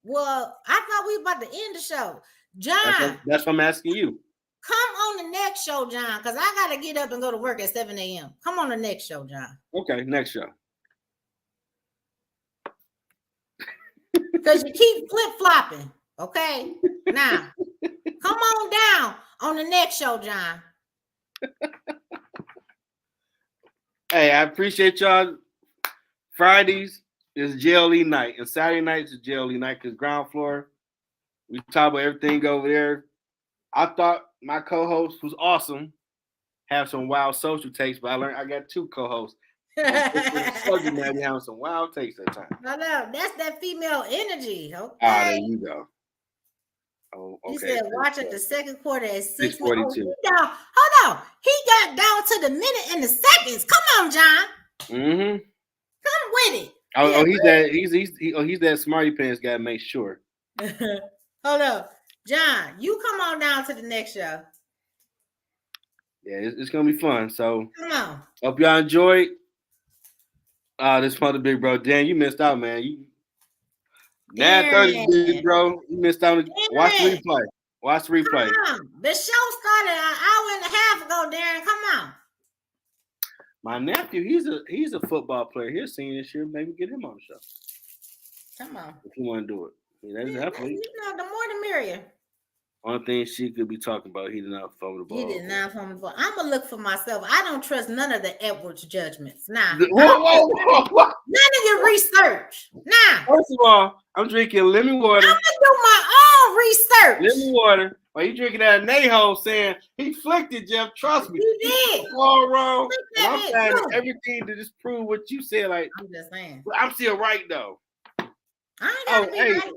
Well, I thought we were about to end the show. John. That's what I'm asking you. Come on the next show, John, because I gotta get up and go to work at 7 a.m. Come on the next show, John. Okay, next show. Because you keep flip-flopping. Okay. Now, come on down on the next show, John. Hey, I appreciate y'all. Fridays is JLE night, and Saturday nights is JLE night because ground floor, we talk about everything over there. I thought my co-host was awesome, have some wild social takes, but I learned I got two co-hosts. Subject man, we having some wild takes that time. I know that's that female energy. Okay. There you go. Oh, okay. He said, watch at the second quarter at 6:42. Hold on. He got down to the minute and the seconds. Come on, John. Mm-hmm. Come with it. He's that smarty pants guy. Make sure. Hold up, John. You come on down to the next show. Yeah, it's gonna be fun. So come on. Hope y'all enjoyed. This mother big bro. Dan, you missed out, man. 9:30, big bro. You missed out. Watch the replay. Watch the replay. The show started an hour and a half ago, Darren. Come on. My nephew, he's a football player. He's senior this year. Maybe get him on the show. Come on. If you want to do it. The more the merrier. Only thing she could be talking about, he did not fumble the ball. He did not fumble the ball. I'm gonna look for myself. I don't trust none of the Edwards judgments. Nah. Whoa. None of your research. Nah. First of all, I'm drinking lemon water. I'm gonna do my own research. Lemon water. While you drinking that Naho saying he flicked it, Jeff. Trust me. He did. All wrong. And I'm Flick saying that bitch. everything to disprove what you said. Like, I'm just saying. I'm still right though. I ain't gotta be right.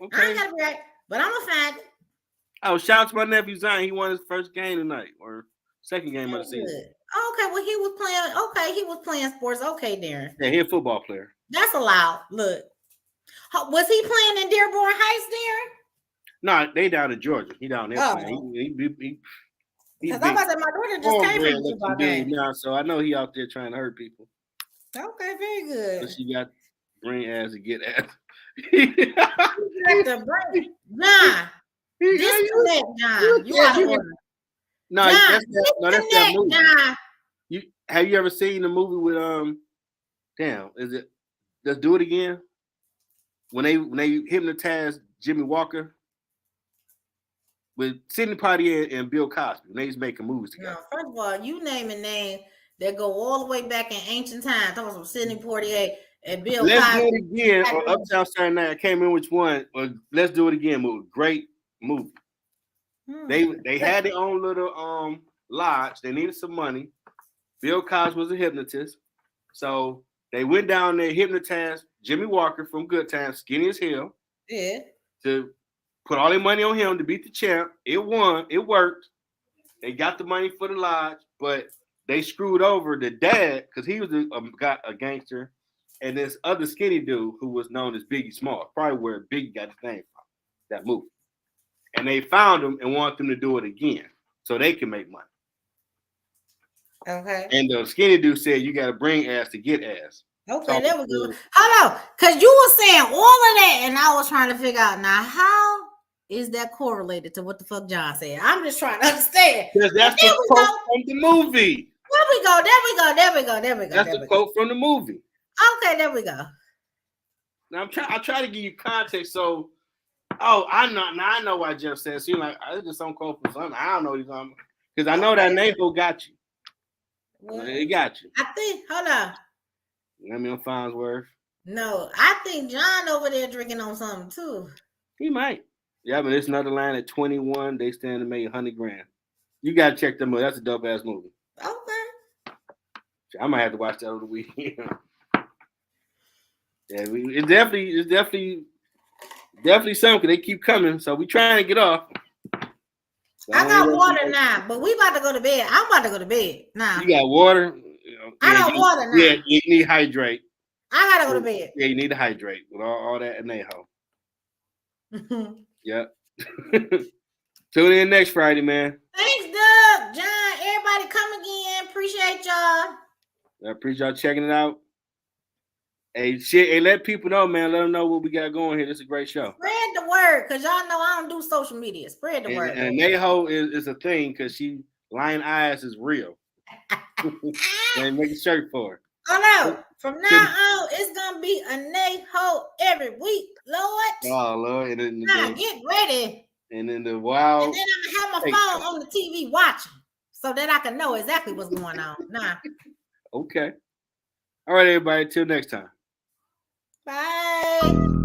Okay. I ain't gotta be right, but I'm gonna find it. Oh, shout out to my nephew Zion. He won his first game tonight, or second game of the season. Okay, well, he was playing. Okay, he was playing sports. Okay, Darren. Yeah, he's a football player. That's allowed. Look, was he playing in Dearborn Heights, Darren? No, they down in Georgia. He down there playing. Because I'm about to say my daughter just came from the football game now, so I know he out there trying to hurt people. Okay, very good. But she got bring ass to get ass. Nah. Disconnect, John. You out of order. No, that's that movie. John. Have you ever seen the movie with Let's Do It Again? When they hypnotized Jimmy Walker with Sidney Poitier and Bill Cosby, when they was making movies together. No, first of all, you name a name that go all the way back in ancient times. Talking about Sidney Poitier and Bill Cosby. Let's Do It Again or Uptown Saturday Night. I can't remember which one. Or Let's Do It Again movie. Great movie. They had their own little lodge. They needed some money. Bill Cosby was a hypnotist. So they went down there, hypnotized Jimmy Walker from Good Times, skinny as hell. Yeah. To put all their money on him to beat the champ. It won. It worked. They got the money for the lodge, but they screwed over the dad because he was a gangster, and this other skinny dude who was known as Biggie Smalls, probably where Biggie got his name from, that movie. And they found him and want them to do it again so they can make money. Okay. And the skinny dude said, you got to bring ass to get ass. Okay, there we go. Hold on, because you were saying all of that, and I was trying to figure out now how is that correlated to what the fuck John said? I'm just trying to understand. Because that's the quote from the movie. There we go. That's the quote from the movie. Okay, there we go. Now I try to give you context. So, I know why Jeff said. So you're like, I just some quote from something. I don't know these because I know that Napo got you. It got you. I think. Hold on. Let me on Farnsworth. No, I think John over there drinking on something too. He might. Yeah, but it's another line at 21. They stand to make $100,000. You gotta check them out. That's a dope ass movie. Okay. I might have to watch that over the weekend. Yeah, it's definitely something because they keep coming. So we trying to get off. So I got water now, but we about to go to bed. I'm about to go to bed now. You got water? I got water now. Yeah, you need to hydrate. I gotta go to bed. Yeah, you need to hydrate with all that anejo. Yep. Tune in next Friday, man. Thanks, Doug, John. Everybody come again. Appreciate y'all. I appreciate y'all checking it out. Hey, let people know, man. Let them know what we got going here. This is a great show. Spread the word, because y'all know I don't do social media. Spread the word. And Neho is a thing because she lying eyes is real. And make a shirt for her. Oh no! From now on, it's gonna be a Neho every week, Lord. Oh Lord! And now get ready. And then the wild. And then I'm gonna have my phone on the TV watching, so that I can know exactly what's going on. Nah. Okay. All right, everybody. Till next time. Bye.